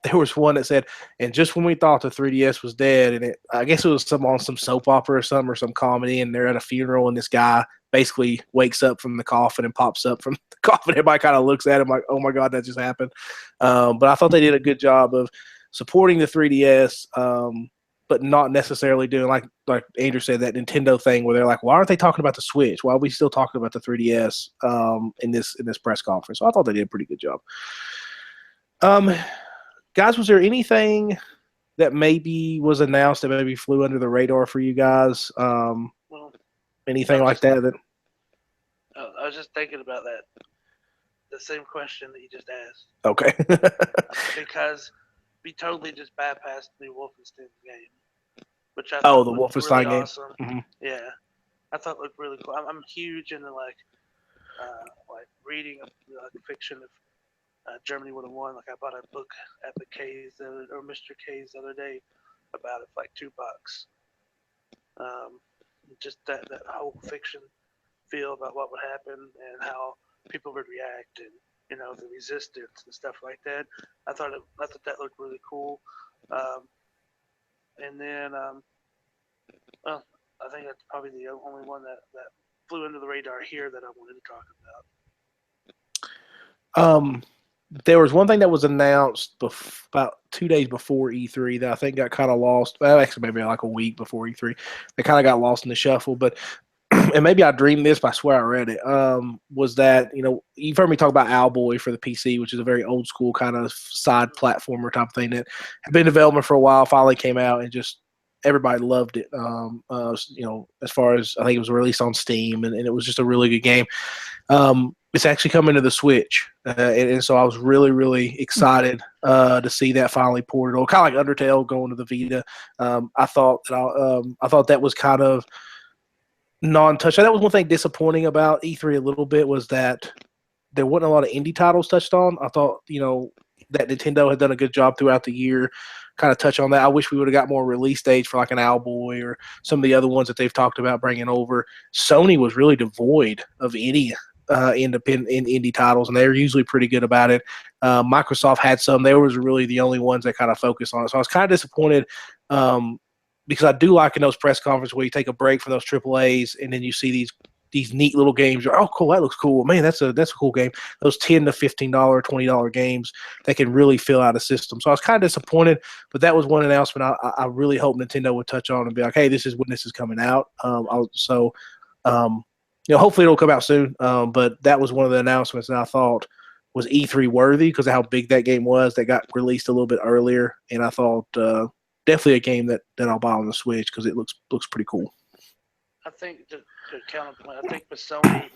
There was one that said, and just when we thought the 3DS was dead, and I guess it was on some soap opera or some comedy, and they're at a funeral, and this guy basically wakes up from the coffin and pops up from the coffin. Everybody kind of looks at him like, oh my God, that just happened. But I thought they did a good job of supporting the 3DS, but not necessarily doing like Andrew said, that Nintendo thing where they're like, why aren't they talking about the Switch? Why are we still talking about the 3DS in this press conference? So I thought they did a pretty good job. Guys, was there anything that maybe was announced that maybe flew under the radar for you guys? Anything like that? I was just thinking about that. The same question that you just asked. Okay. Because we totally just bypassed the Wolfenstein game, which I the thought Wolfenstein really game. Awesome. Mm-hmm. Yeah, I thought it looked really cool. I'm huge into like reading fiction. If Germany would have won, like I bought a book at the K's or Mr. K's the other day about it for like $2. Just that whole fiction feel about what would happen and how people would react, and the resistance and stuff like that. I thought that looked really cool. And then, well, I think that's probably the only one that flew under the radar here that I wanted to talk about. There was one thing that was announced about 2 days before E3 that I think got kind of lost. Well, actually, maybe like a week before E3. They kind of got lost in the shuffle. But, and maybe I dreamed this, but I swear I read it, was that, you've heard me talk about Owlboy for the PC, which is a very old school kind of side platformer type of thing that had been in development for a while, finally came out, and just everybody loved it. As far as I think it was released on Steam, and it was just a really good game. It's actually coming to the Switch, and so I was really, really excited to see that finally ported over, kind of like Undertale going to the Vita. I thought that was kind of non-touch. That was one thing disappointing about E3 a little bit, was that there wasn't a lot of indie titles touched on. I thought that Nintendo had done a good job throughout the year, kind of touch on that. I wish we would have got more release dates for like an Owlboy or some of the other ones that they've talked about bringing over. Sony was really devoid of any independent indie titles, and they're usually pretty good about it. Microsoft had some. They were really the only ones that kind of focused on it. So I was kind of disappointed because I do like in those press conferences where you take a break from those AAAs and then you see these neat little games. You're, oh, cool, that looks cool. Man, that's a cool game. Those $10 to $15, $20 games that can really fill out a system. So I was kind of disappointed, but that was one announcement I really hope Nintendo would touch on and be like, hey, this is when this is coming out. Hopefully it'll come out soon. But that was one of the announcements that I thought was E3 worthy because of how big that game was. That got released a little bit earlier, and I thought definitely a game that I'll buy on the Switch because it looks pretty cool. I think to counterpoint, I think with Sony, I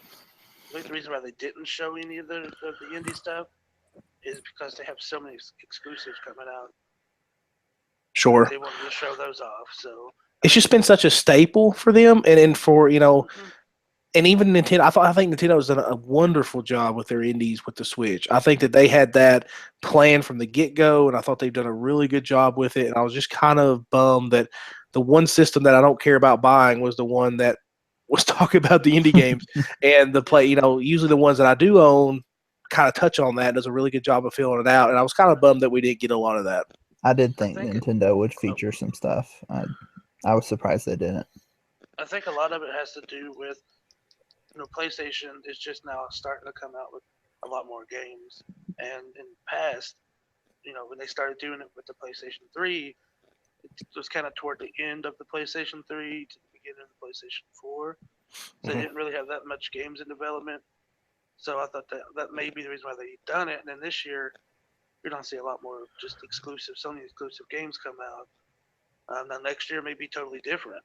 think the reason why they didn't show any of the indie stuff is because they have so many exclusives coming out. Sure. They wanted to show those off, so it's just been such a staple for them, and for Mm-hmm. And even Nintendo, I think Nintendo's done a wonderful job with their indies with the Switch. I think that they had that plan from the get-go, and I thought they've done a really good job with it. And I was just kind of bummed that the one system that I don't care about buying was the one that was talking about the indie games. And the play, usually the ones that I do own kind of touch on that, does a really good job of filling it out. And I was kind of bummed that we didn't get a lot of that. I did think Nintendo would feature some stuff. I was surprised they didn't. I think a lot of it has to do with PlayStation is just now starting to come out with a lot more games, and in the past, when they started doing it with the PlayStation 3, it was kind of toward the end of the PlayStation 3 to the beginning of the PlayStation 4, so they didn't really have that much games in development. So I thought that may be the reason why they've done it. And then this year, you're gonna see a lot more just exclusive Sony exclusive games come out. Now next year may be totally different.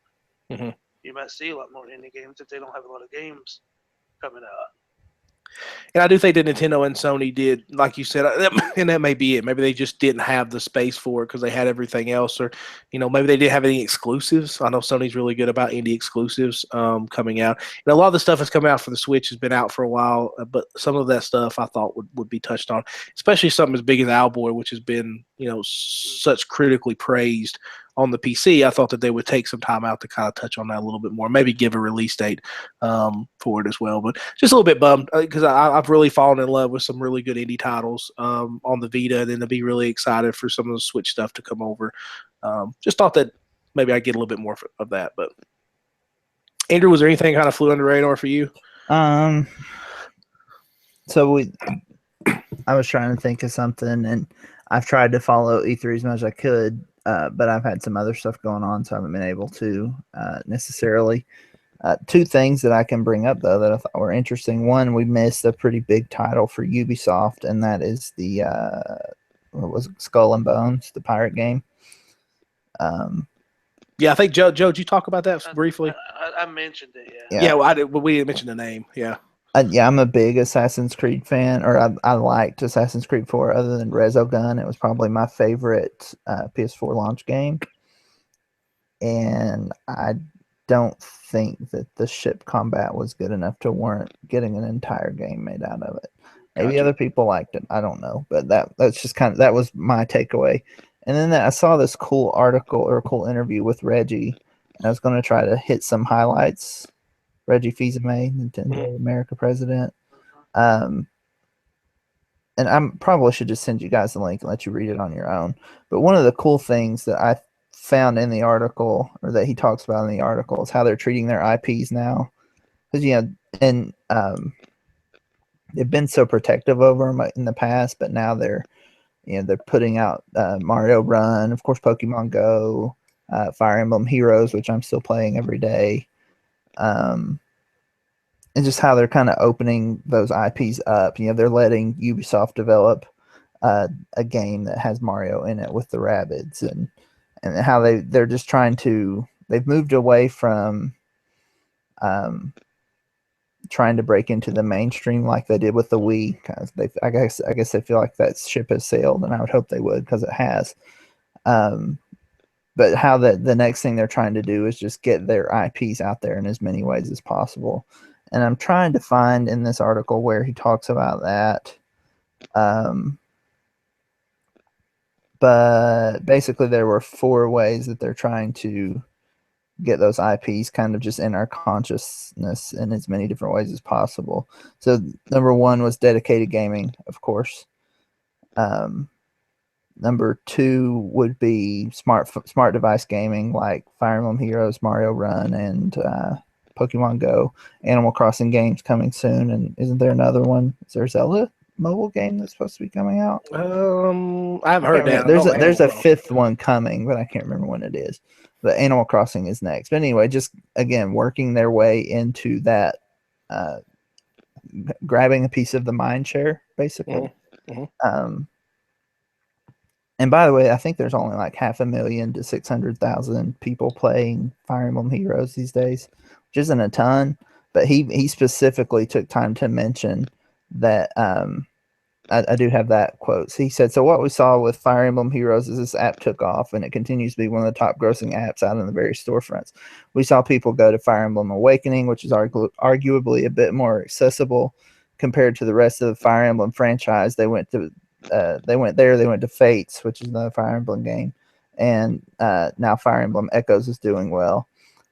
Mm-hmm. You might see a lot more indie games if they don't have a lot of games coming out. And I do think that Nintendo and Sony did, like you said, and that may be it. Maybe they just didn't have the space for it because they had everything else, or maybe they didn't have any exclusives. I know Sony's really good about indie exclusives coming out. And a lot of the stuff that's coming out for the Switch has been out for a while, but some of that stuff I thought would be touched on, especially something as big as Owlboy, which has been such critically praised on the PC. I thought that they would take some time out to kind of touch on that a little bit more, maybe give a release date for it as well. But just a little bit bummed because I've really fallen in love with some really good indie titles on the Vita, and then to be really excited for some of the Switch stuff to come over. Just thought that maybe I'd get a little bit more of that. But Andrew, was there anything kind of flew under the radar for you? So I was trying to think of something, and I've tried to follow E3 as much as I could, but I've had some other stuff going on, so I haven't been able to necessarily. Two things that I can bring up, though, that I thought were interesting. One, we missed a pretty big title for Ubisoft, and that is the what was it, Skull and Bones, the pirate game. Yeah, I think Joe, did you talk about that briefly? I mentioned it. Yeah, well, we didn't mention the name. Yeah. Yeah, I'm a big Assassin's Creed fan, or I liked Assassin's Creed 4. Other than Resogun, it was probably my favorite PS4 launch game, and I don't think that the ship combat was good enough to warrant getting an entire game made out of it. Maybe other people liked it. I don't know, but that's just that was my takeaway. And then I saw this cool article or a cool interview with Reggie, and I was going to try to hit some highlights. Reggie Fils-Aimé, Nintendo America president. And I probably should just send you guys the link and let you read it on your own. But one of the cool things that I found in the article, or that he talks about in the article, is how they're treating their IPs now. Because they've been so protective over them in the past, but now they're putting out Mario Run, of course, Pokemon Go, Fire Emblem Heroes, which I'm still playing every day. And just how they're kind of opening those IPs up. They're letting Ubisoft develop a game that has Mario in it with the Rabbids, and how they're just trying to. They've moved away from trying to break into the mainstream like they did with the Wii. I guess they feel like that ship has sailed, and I would hope they would, because it has. But how the next thing they're trying to do is just get their IPs out there in as many ways as possible. And I'm trying to find in this article where he talks about that. But basically there were 4 ways that they're trying to get those IPs kind of just in our consciousness in as many different ways as possible. So number 1 was dedicated gaming, of course. Number 2 would be smart device gaming, like Fire Emblem Heroes, Mario Run, and Pokemon Go. Animal Crossing games coming soon, and isn't there another one? Is there a Zelda mobile game that's supposed to be coming out? I haven't heard that. There's a 5th one coming, but I can't remember when it is. But Animal Crossing is next. But anyway, just again working their way into that, grabbing a piece of the mind share, basically. Mm-hmm. And by the way, I think there's only like 500,000 to 600,000 people playing Fire Emblem Heroes these days, which isn't a ton. But he specifically took time to mention that. I do have that quote. So he said, "So what we saw with Fire Emblem Heroes is this app took off, and it continues to be one of the top grossing apps out in the various storefronts. We saw people go to Fire Emblem Awakening, which is arguably a bit more accessible compared to the rest of the Fire Emblem franchise. They went to Fates, which is another Fire Emblem game, and now Fire Emblem Echoes is doing well."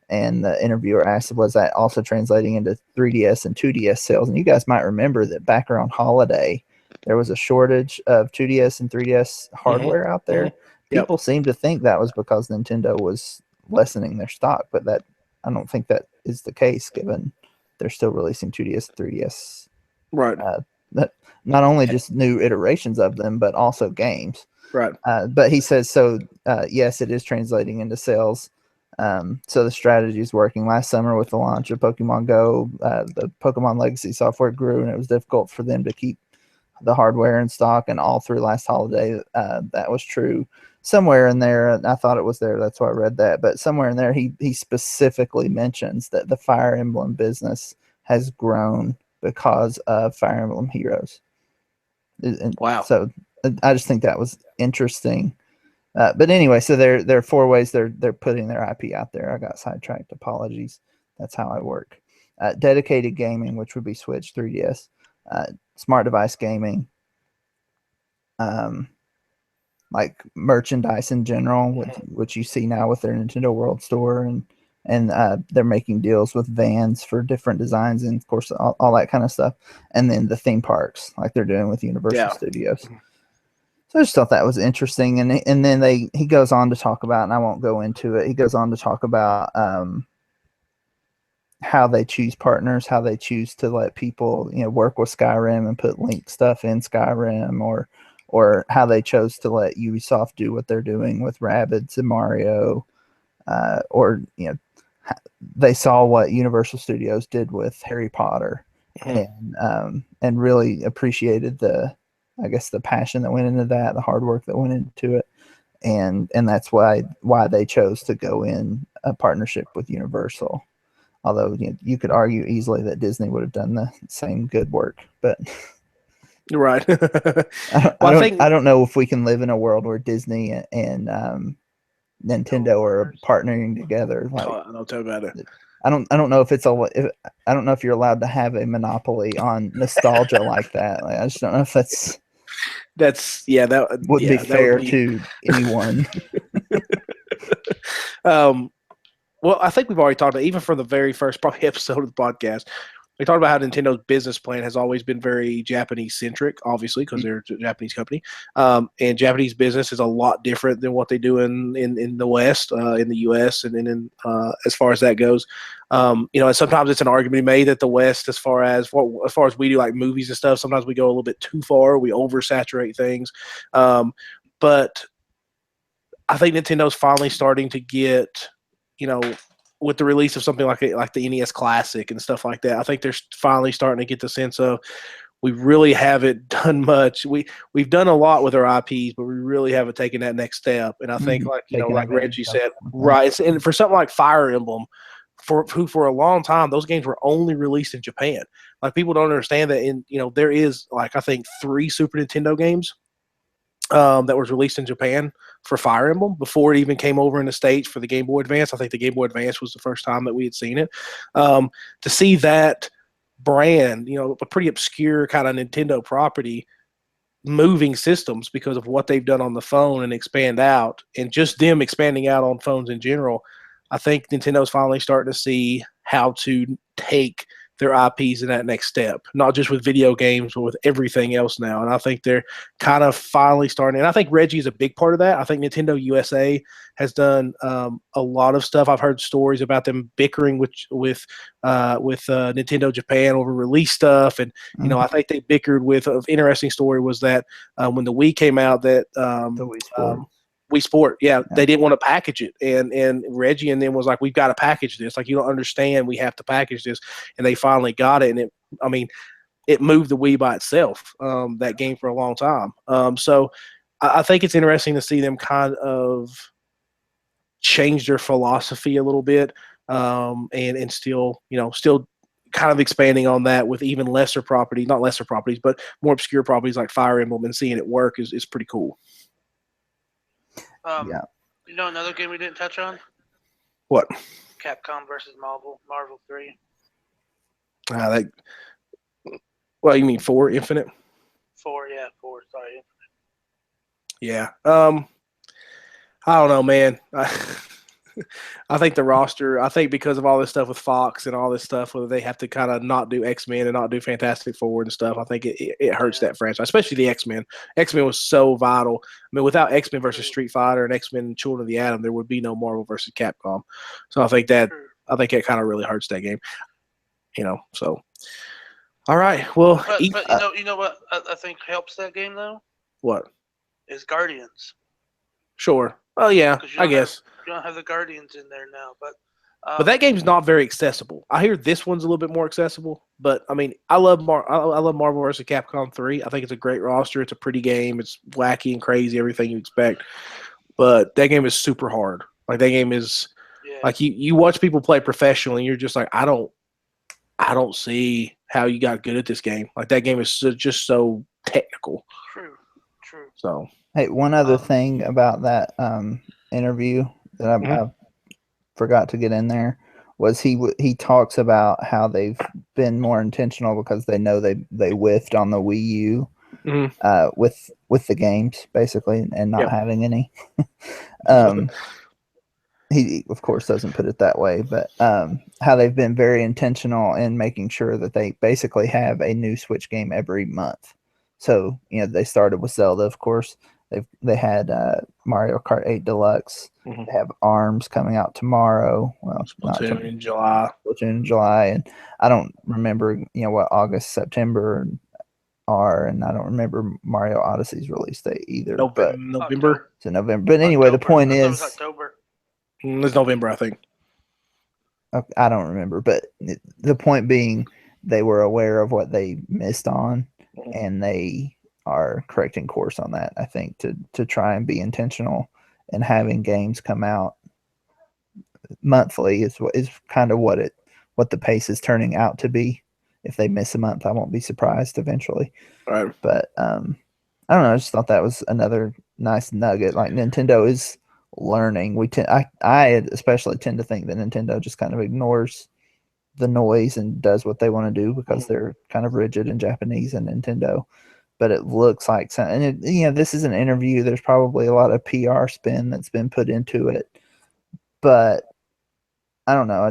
And the interviewer asked, was that also translating into 3DS and 2DS sales? And you guys might remember that back around holiday, there was a shortage of 2DS and 3DS hardware out there. Mm-hmm. People seem to think that was because Nintendo was lessening their stock, but I don't think that is the case, given they're still releasing 2DS, 3DS. Right. Not only just new iterations of them, but also games. Right. But he says, yes, it is translating into sales. So the strategy is working. Last summer with the launch of Pokemon Go, the Pokemon Legacy software grew, and it was difficult for them to keep the hardware in stock, and all through last holiday, that was true. Somewhere in there, and I thought it was there, that's why I read that, but somewhere in there, he specifically mentions that the Fire Emblem business has grown because of Fire Emblem Heroes. And wow. So I just think that was interesting. But anyway, so there are 4 ways they're putting their IP out there. I got sidetracked. Apologies. That's how I work. Dedicated gaming, which would be Switch, 3DS. Smart device gaming. Like merchandise in general, which you see now with their Nintendo World Store, and they're making deals with vans for different designs, and of course all that kind of stuff. And then the theme parks, like they're doing with Universal Studios. So I just thought that was interesting. And then he goes on to talk about, and I won't go into it, he goes on to talk about how they choose partners, how they choose to let people, work with Skyrim and put Link stuff in Skyrim, or how they chose to let Ubisoft do what they're doing with Rabbids and Mario, or they saw what Universal Studios did with Harry Potter, and really appreciated the passion that went into that, the hard work that went into it, and that's why they chose to go in a partnership with Universal. Although you could argue easily that Disney would have done the same good work, but right. I don't know if we can live in a world where Disney and Nintendo are partnering together. Like, don't tell me about it. I don't know if I don't know if you're allowed to have a monopoly on nostalgia like that. Like, I just don't know if that would be fair to anyone. Well, I think we've already talked about, even for the very first probably episode of the podcast, we talked about how Nintendo's business plan has always been very Japanese-centric, obviously, because they're a Japanese company. And Japanese business is a lot different than what they do in the West, in the U.S., and in as far as that goes. And sometimes it's an argument made that the West, as far as we do like movies and stuff, sometimes we go a little bit too far. We oversaturate things. But I think Nintendo's finally starting to get, with the release of something like the NES Classic and stuff like that, I think they're finally starting to get the sense of, we really haven't done much. We've done a lot with our IPs, but we really haven't taken that next step. And I think, like Reggie said, right. And for something like Fire Emblem, for a long time, those games were only released in Japan. Like, people don't understand that there is, like, I think 3 Super Nintendo games that was released in Japan for Fire Emblem before it even came over in the States for the Game Boy Advance. I think the Game Boy Advance was the first time that we had seen it. To see that brand, a pretty obscure kind of Nintendo property, moving systems because of what they've done on the phone and expand out, and just them expanding out on phones in general, I think Nintendo's finally starting to see how to take their IPs in that next step, not just with video games, but with everything else now. And I think they're kind of finally starting. And I think Reggie is a big part of that. I think Nintendo USA has done a lot of stuff. I've heard stories about them bickering with Nintendo Japan over release stuff. And, I think they bickered with, an interesting story was that when the Wii came out, that the Wii Sport. Wii Sport, yeah, they didn't want to package it, and Reggie and them was like, "We've got to package this. Like, you don't understand. We have to package this." And they finally got it, and it moved the Wii by itself. That game for a long time. So I think it's interesting to see them kind of change their philosophy a little bit, and still kind of expanding on that with even not lesser properties, but more obscure properties like Fire Emblem, and seeing it work is pretty cool. Yeah. Another game we didn't touch on? What? Capcom versus Marvel 3. Well, you mean 4 Infinite? 4, yeah, 4. Sorry, Infinite. Yeah. I don't know, man. I think the roster, because of all this stuff with Fox and all this stuff, whether they have to kind of not do X-Men and not do Fantastic Four and stuff, I think it hurts that franchise, especially the X-Men. X-Men was so vital. Without X-Men versus Street Fighter and X-Men and Children of the Atom, there would be no Marvel versus Capcom. So I think that kind of really hurts that game. So. All right. Well, but you know what I think helps that game though? What? Is Guardians. Sure. Well, yeah, I guess. You don't have the Guardians in there now, but that game's not very accessible. I hear this one's a little bit more accessible, but I love Marvel vs. Capcom 3. I think it's a great roster. It's a pretty game. It's wacky and crazy, everything you expect. But that game is super hard. Like, that game is like you watch people play professionally, and you're just like, I don't see how you got good at this game. Like, that game is just so technical. True. So, hey, one other thing about that interview that I forgot to get in there was he talks about how they've been more intentional because they know they whiffed on the Wii U with the games basically, and not having any. He of course doesn't put it that way, but how they've been very intentional in making sure that they basically have a new Switch game every month. So they started with Zelda, of course, They had Mario Kart 8 Deluxe. Mhm. They have ARMS coming out tomorrow. Well, not Splatoon in July. Splatoon in July, and I don't remember what August, September are, and I don't remember Mario Odyssey's release date either. But November. So November. But anyway, the point is, it was October. It's November, I think. I don't remember, but the point being, they were aware of what they missed on, and they are correcting course on that. I think to try and be intentional and having games come out monthly is kind of what the pace is turning out to be. If they miss a month, I won't be surprised eventually. Right. But I don't know. I just thought that was another nice nugget. Like Nintendo is learning. I especially tend to think that Nintendo just kind of ignores the noise and does what they want to do because they're kind of rigid and Japanese and Nintendo. But it looks like this is an interview. There's probably a lot of PR spin that's been put into it, but I don't know.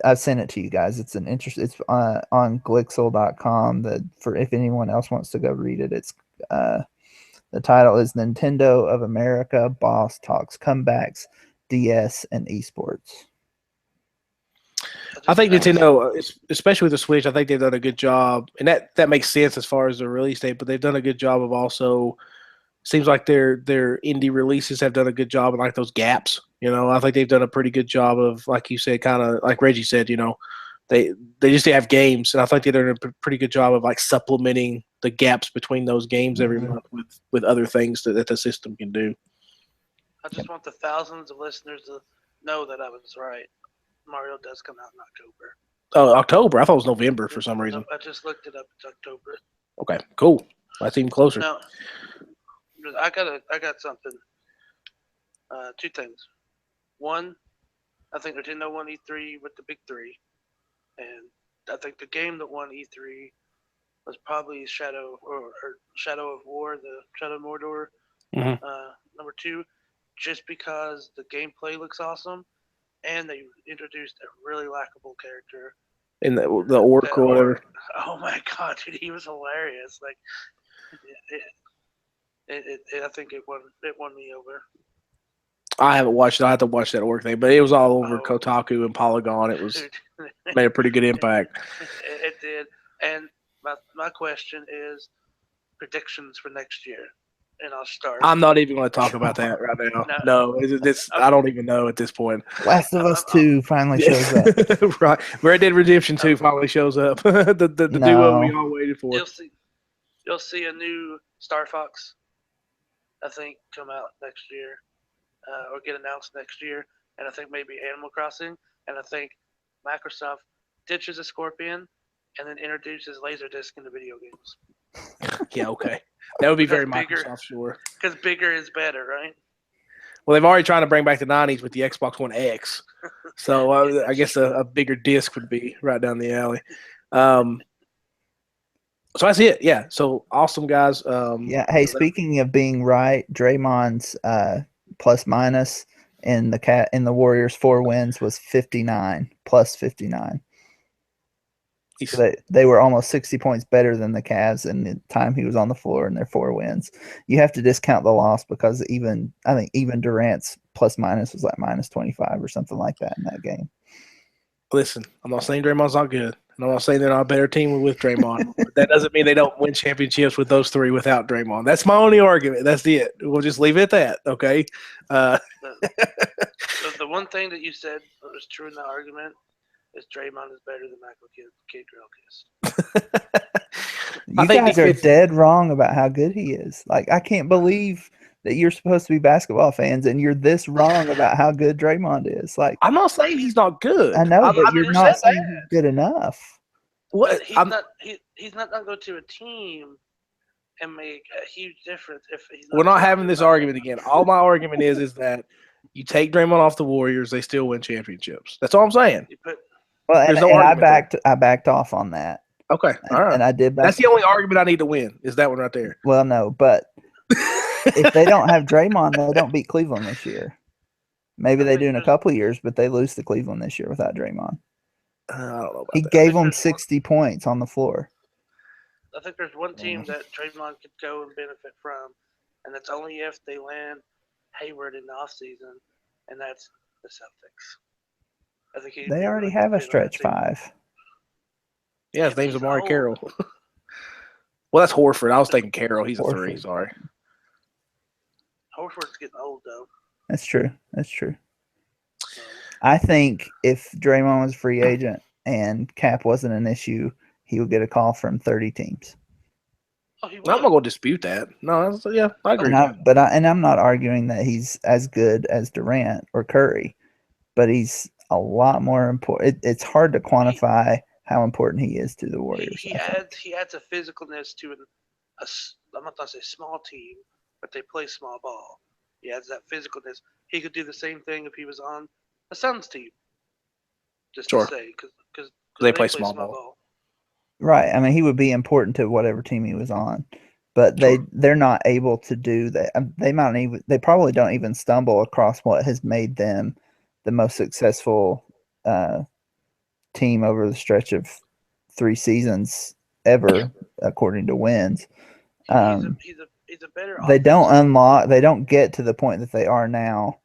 I've sent it to you guys. It's an interest. It's on Glixel.com. For if anyone else wants to go read it, it's the title is Nintendo of America Boss Talks Comebacks, DS, and Esports. I think Nintendo, especially with the Switch, I think they've done a good job, and that makes sense as far as the release date. But they've done a good job of also. Seems like their indie releases have done a good job in like those gaps. I think they've done a pretty good job of, like you said, kind of like Reggie said. They just have games, and I think they've done a pretty good job of like supplementing the gaps between those games every month with other things that the system can do. I just want the thousands of listeners to know that I was right. Mario does come out in October. Oh, October. I thought it was November for some reason. I just looked it up. It's October. Okay, cool. That's even closer. No, I got something. Two things. One, I think Nintendo won E3 with the big three, and I think the game that won E3 was probably Shadow of War, the Shadow of Mordor. Mm-hmm. Number two, just because the gameplay looks awesome, and they introduced a really likable character in the orc or whatever. Oh my god, dude, he was hilarious! Like, I think it won me over. I haven't watched it. I have to watch that orc thing, but it was all over Kotaku and Polygon. It was made a pretty good impact. It did. And my question is predictions for next year. And I'll start. I'm not even going to talk about that right now. No, it's I don't even know at this point. Last of Us 2 finally shows up. Right. Red Dead Redemption 2 finally shows up. the duo we all waited for. You'll see a new Star Fox, I think, come out next year. Or get announced next year. And I think maybe Animal Crossing. And I think Microsoft ditches a Scorpion and then introduces Laserdisc into video games. Yeah, okay. That would be very Microsoft, sure. Because bigger is better, right? Well, they've already trying to bring back the 90s with the Xbox One X. So I guess a bigger disc would be right down the alley. So that's it. Yeah. So awesome, guys. Yeah. Hey, speaking of being right, Draymond's plus minus in the Warriors 4 wins was 59, plus 59. So they were almost 60 points better than the Cavs in the time he was on the floor in their 4 wins. You have to discount the loss because I think even Durant's plus minus was like minus 25 or something like that in that game. Listen, I'm not saying Draymond's not good. And I'm not saying they're not a better team with Draymond. But that doesn't mean they don't win championships with those 3 without Draymond. That's my only argument. That's it. We'll just leave it at that, okay? The one thing that you said that was true in that argument is Draymond is better than Michael Kidd. You guys are dead wrong about how good he is. Like, I can't believe that you're supposed to be basketball fans and you're this wrong about how good Draymond is. Like, I'm not saying he's not good. I know, but you're not saying he's good enough. What? He's not going to go to a team and make a huge difference if he's not. We're not having this argument again. All my argument is that you take Draymond off the Warriors, they still win championships. That's all I'm saying. I backed off on that. Okay, all right. And I did. That's the only argument I need to win is that one right there. Well, no, but if they don't have Draymond, they don't beat Cleveland this year. Maybe they do in a couple of years, but they lose to Cleveland this year without Draymond. I don't know about he gave them 60 points on the floor. I think there's one team that Draymond could go and benefit from, and that's only if they land Hayward in the offseason, and that's the Celtics. I think he'd They be already really have good a fit on that stretch team. 5. Yeah, his but name's he's Amari old. Carroll. Well, that's Horford. I was thinking Carroll. He's a 3. Horford. Sorry. Horford's getting old though. That's true. That's true. So I think if Draymond was a free agent and cap wasn't an issue, he would get a call from 30 teams. he I'm not going to dispute that. No, yeah, I agree. And I'm not arguing that he's as good as Durant or Curry, but he's a lot more important. It's hard to quantify how important he is to the Warriors. He adds a physicalness to I'm not going to say small team, but they play small ball. He adds that physicalness. He could do the same thing if he was on a Suns team. Just Sure. to say, because they play small ball. Right. I mean, he would be important to whatever team he was on, but they're not able to do that. They probably don't even stumble across what has made them the most successful team over the stretch of 3 seasons ever, according to wins. He's a better. They don't get to the point that they are now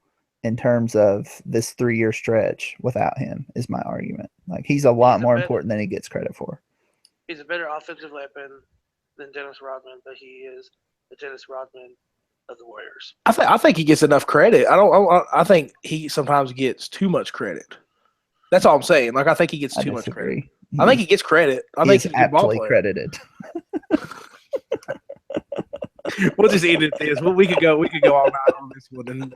in terms of this 3-year stretch without him, is my argument. Like, he's a lot more important than he gets credit for. He's a better offensive weapon than Dennis Rodman, but he is the Dennis Rodman of the Warriors. I think he gets enough credit. I think he sometimes gets too much credit. That's all I'm saying. Like, I think he gets too much credit. I think he gets credit. I think he's a good ball player. Credited. We'll just end it this. We could go all night on this one.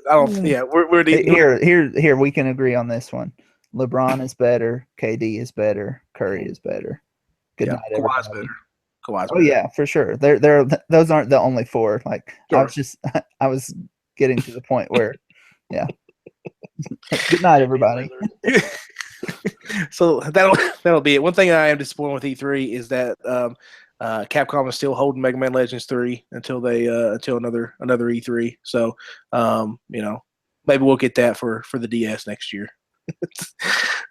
I don't. Yeah, we're here. We can agree on this one. LeBron is better. KD is better. Curry is better. Good night, everybody. Kawhi's better. Oh yeah, for sure. Those aren't the only 4. Like, sure. I was getting to the point where, yeah. Good night, everybody. So that'll be it. One thing I am disappointed with E3 is that Capcom is still holding Mega Man Legends 3 until another E3. So maybe we'll get that for the DS next year.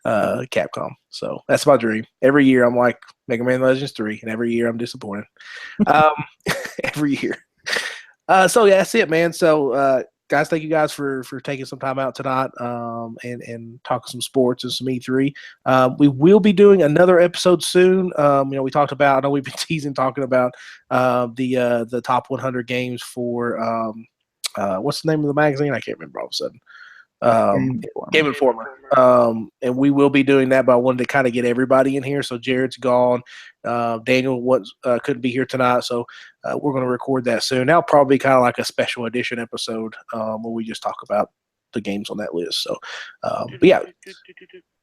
Capcom. So that's my dream. Every year I'm like Mega Man Legends 3, and every year I'm disappointed. Every year. So yeah, that's it, man. So guys, thank you guys for taking some time out tonight and talking some sports and some E3. We will be doing another episode soon. We talked about, I know we've been teasing talking about the top 100 games for what's the name of the magazine? I can't remember all of a sudden. Game Informer. And we will be doing that, but I wanted to kind of get everybody in here. So Jared's gone. Daniel couldn't be here tonight, so we're going to record that soon. That'll probably be kind of like a special edition episode where we just talk about the games on that list. So, but yeah.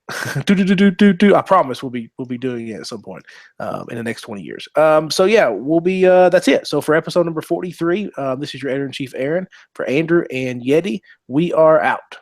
I promise we'll be doing it at some point in the next 20 years. So yeah, we'll be that's it. So for episode number 43, this is your editor-in-chief Aaron. For Andrew and Yeti, we are out.